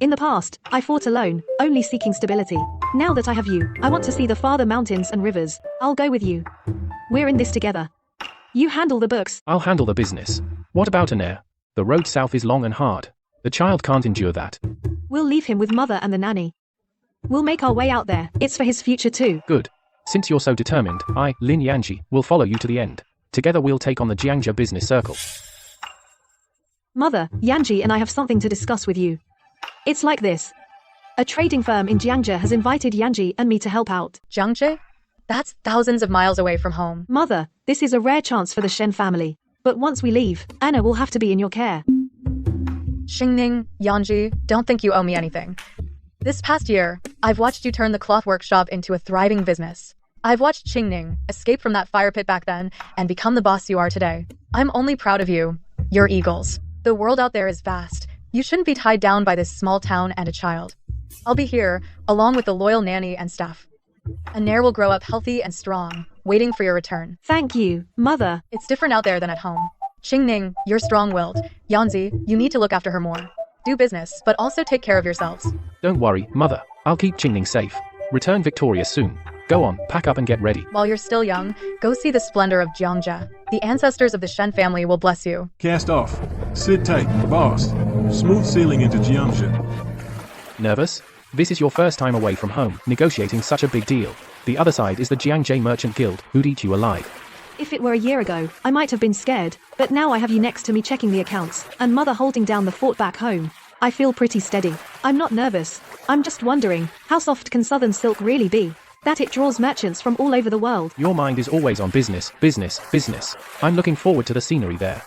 [SPEAKER 3] In the past, I fought alone, only seeking stability. Now that I have you, I want to see the farther mountains and rivers. I'll go with you. We're in this together. You handle the books.
[SPEAKER 10] I'll handle the business. What about an heir? The road south is long and hard. The child can't endure that.
[SPEAKER 3] We'll leave him with mother and the nanny. We'll make our way out there. It's for his future too.
[SPEAKER 10] Good. Since you're so determined, I, Lin Yanji, will follow you to the end. Together we'll take on the Jiangzhou business circle.
[SPEAKER 3] Mother, Yanji and I have something to discuss with you. It's like this. A trading firm in Jiangzhou has invited Yanji and me to help out.
[SPEAKER 1] Jiangzhou? That's thousands of miles away from home.
[SPEAKER 3] Mother, this is a rare chance for the Shen family. But once we leave, Anna will have to be in your care.
[SPEAKER 1] Xingning, Yanji, don't think you owe me anything. This past year, I've watched you turn the cloth workshop into a thriving business. I've watched Qingning escape from that fire pit back then and become the boss you are today. I'm only proud of you. You're eagles. The world out there is vast. You shouldn't be tied down by this small town and a child. I'll be here, along with the loyal nanny and staff. A Nair will grow up healthy and strong, waiting for your return.
[SPEAKER 3] Thank you, Mother.
[SPEAKER 1] It's different out there than at home. Qingning, you're strong-willed. Yanzi, you need to look after her more. Do business, but also take care of yourselves.
[SPEAKER 10] Don't worry, Mother. I'll keep Qingning safe. Return victorious soon. Go on, pack up and get ready.
[SPEAKER 1] While you're still young, go see the splendor of Jiangzhou. The ancestors of the Shen family will bless you.
[SPEAKER 8] Cast off. Sit tight, boss. Smooth sailing into Jiangzhou.
[SPEAKER 10] Nervous? This is your first time away from home, negotiating such a big deal. The other side is the Jiangzhou Merchant Guild, who'd eat you alive.
[SPEAKER 3] If it were a year ago, I might have been scared, but now I have you next to me checking the accounts, and Mother holding down the fort back home. I feel pretty steady. I'm not nervous. I'm just wondering, how soft can Southern silk really be? That it draws merchants from all over the world.
[SPEAKER 10] Your mind is always on business, business, business. I'm looking forward to the scenery there.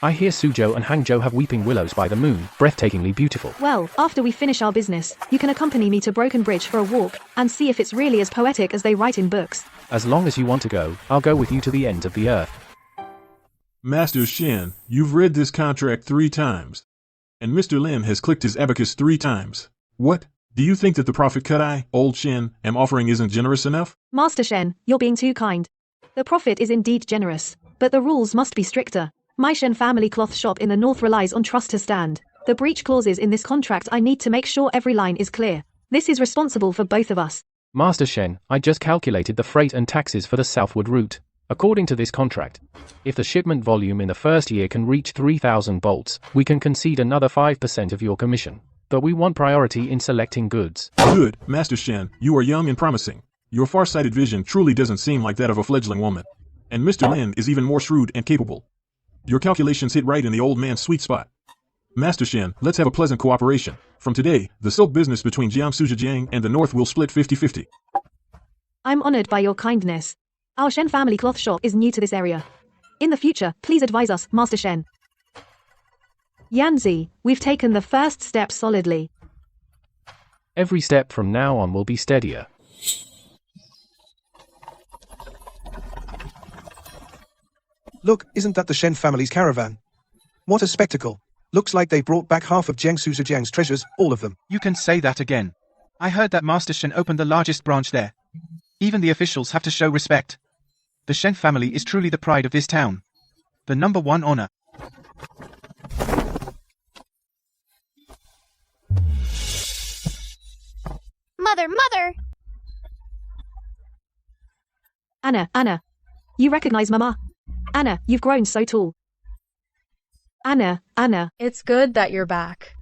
[SPEAKER 10] I hear Suzhou and Hangzhou have weeping willows by the moon, breathtakingly beautiful.
[SPEAKER 3] Well, after we finish our business, you can accompany me to Broken Bridge for a walk, and see if it's really as poetic as they write in books.
[SPEAKER 10] As long as you want to go, I'll go with you to the ends of the earth.
[SPEAKER 8] Master Shen, you've read this contract 3 times. And Mr. Lin has clicked his abacus 3 times. What? Do you think that the profit cut I, old Shen, am offering isn't generous enough?
[SPEAKER 3] Master Shen, you're being too kind. The profit is indeed generous, but the rules must be stricter. My Shen family cloth shop in the north relies on trust to stand. The breach clauses in this contract, I need to make sure every line is clear. This is responsible for both of us.
[SPEAKER 10] Master Shen, I just calculated the freight and taxes for the southward route. According to this contract, if the shipment volume in the first year can reach 3,000 bolts, we can concede another 5% of your commission. But we want priority in selecting goods.
[SPEAKER 8] Good, Master Shen, you are young and promising. Your far-sighted vision truly doesn't seem like that of a fledgling woman. And Mr. Lin is even more shrewd and capable. Your calculations hit right in the old man's sweet spot. Master Shen, let's have a pleasant cooperation. From today, the silk business between Jiangsu Zhejiang and the North will split 50-50.
[SPEAKER 3] I'm honored by your kindness. Our Shen family cloth shop is new to this area. In the future, please advise us, Master Shen. Yanzi, we've taken the first step solidly.
[SPEAKER 10] Every step from now on will be steadier.
[SPEAKER 6] Look, isn't that the Shen family's caravan? What a spectacle. Looks like they brought back half of Jiangsu Zhejiang's treasures, all of them.
[SPEAKER 5] You can say that again. I heard that Master Shen opened the largest branch there. Even the officials have to show respect. The Shen family is truly the pride of this town. The #1 honor.
[SPEAKER 11] Mother!
[SPEAKER 3] Anna. You recognize Mama? Anna, you've grown so tall. Anna.
[SPEAKER 1] It's good that you're back.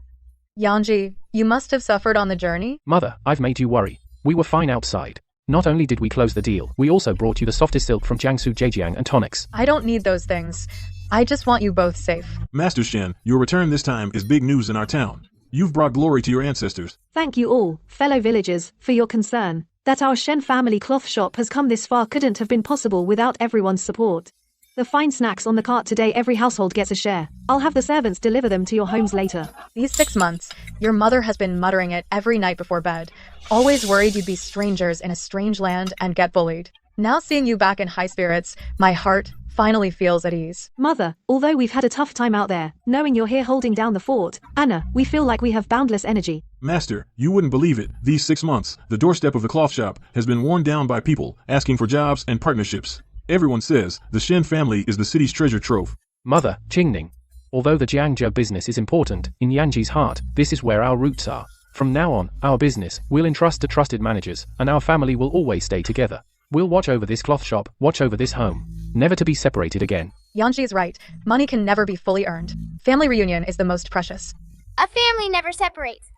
[SPEAKER 1] Yanji, you must have suffered on the journey?
[SPEAKER 10] Mother, I've made you worry. We were fine outside. Not only did we close the deal, we also brought you the softest silk from Jiangsu Zhejiang and tonics.
[SPEAKER 1] I don't need those things. I just want you both safe.
[SPEAKER 8] Master Shen, your return this time is big news in our town. You've brought glory to your ancestors.
[SPEAKER 3] Thank you all, fellow villagers, for your concern. That our Shen family cloth shop has come this far couldn't have been possible without everyone's support. The fine snacks on the cart today, every household gets a share. I'll have the servants deliver them to your homes later.
[SPEAKER 1] These 6 months, your mother has been muttering it every night before bed. Always worried you'd be strangers in a strange land and get bullied. Now seeing you back in high spirits, my heart finally feels at ease.
[SPEAKER 3] Mother, although we've had a tough time out there, knowing you're here holding down the fort, Anna, we feel like we have boundless energy.
[SPEAKER 8] Master, you wouldn't believe it. These 6 months, the doorstep of the cloth shop has been worn down by people asking for jobs and partnerships. Everyone says the Shen family is the city's treasure trove.
[SPEAKER 10] Mother, Qingning. Although the Jiangzhou business is important, in Yanji's heart, this is where our roots are. From now on, our business will entrust to trusted managers, and our family will always stay together. We'll watch over this cloth shop, watch over this home, never to be separated again.
[SPEAKER 1] Yanji is right. Money can never be fully earned. Family reunion is the most precious.
[SPEAKER 11] A family never separates.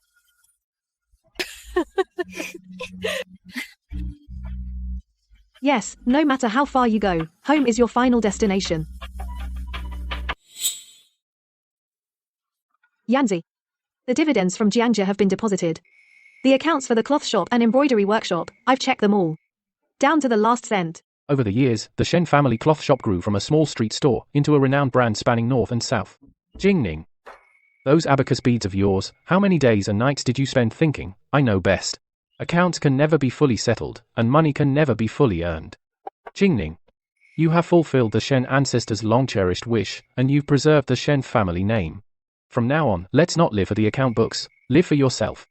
[SPEAKER 3] Yes, no matter how far you go, home is your final destination. Yanzi. The dividends from Jiangzhou have been deposited. The accounts for the cloth shop and embroidery workshop, I've checked them all. Down to the last cent.
[SPEAKER 10] Over the years, the Shen family cloth shop grew from a small street store into a renowned brand spanning north and south. Jingning. Those abacus beads of yours, how many days and nights did you spend thinking, I know best? Accounts can never be fully settled, and money can never be fully earned. Jingning. You have fulfilled the Shen ancestors' long-cherished wish, and you've preserved the Shen family name. From now on, let's not live for the account books, live for yourself.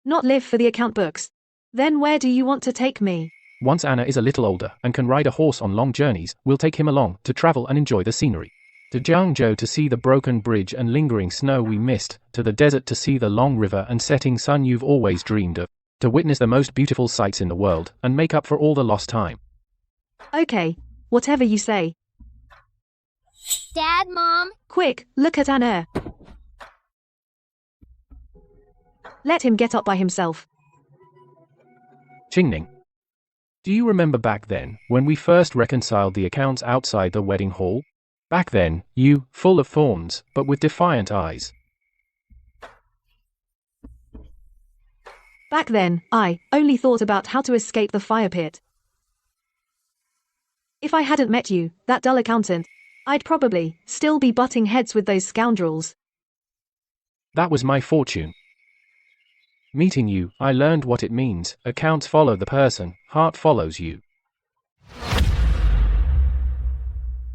[SPEAKER 3] Not live for the account books. Then where do you want to take me?
[SPEAKER 10] Once Anna is a little older and can ride a horse on long journeys, we'll take him along to travel and enjoy the scenery. To Jiangzhou to see the broken bridge and lingering snow we missed, to the desert to see the long river and setting sun you've always dreamed of, to witness the most beautiful sights in the world and make up for all the lost time.
[SPEAKER 3] Okay, whatever you say.
[SPEAKER 11] Dad, Mom.
[SPEAKER 3] Quick, look at Anna. Let him get up by himself.
[SPEAKER 10] Qingning. Do you remember back then, when we first reconciled the accounts outside the wedding hall? Back then, you, full of thorns, but with defiant eyes.
[SPEAKER 3] Back then, I only thought about how to escape the fire pit. If I hadn't met you, that dull accountant, I'd probably still be butting heads with those scoundrels.
[SPEAKER 10] That was my fortune. Meeting you, I learned what it means. Accounts follow the person, heart follows you.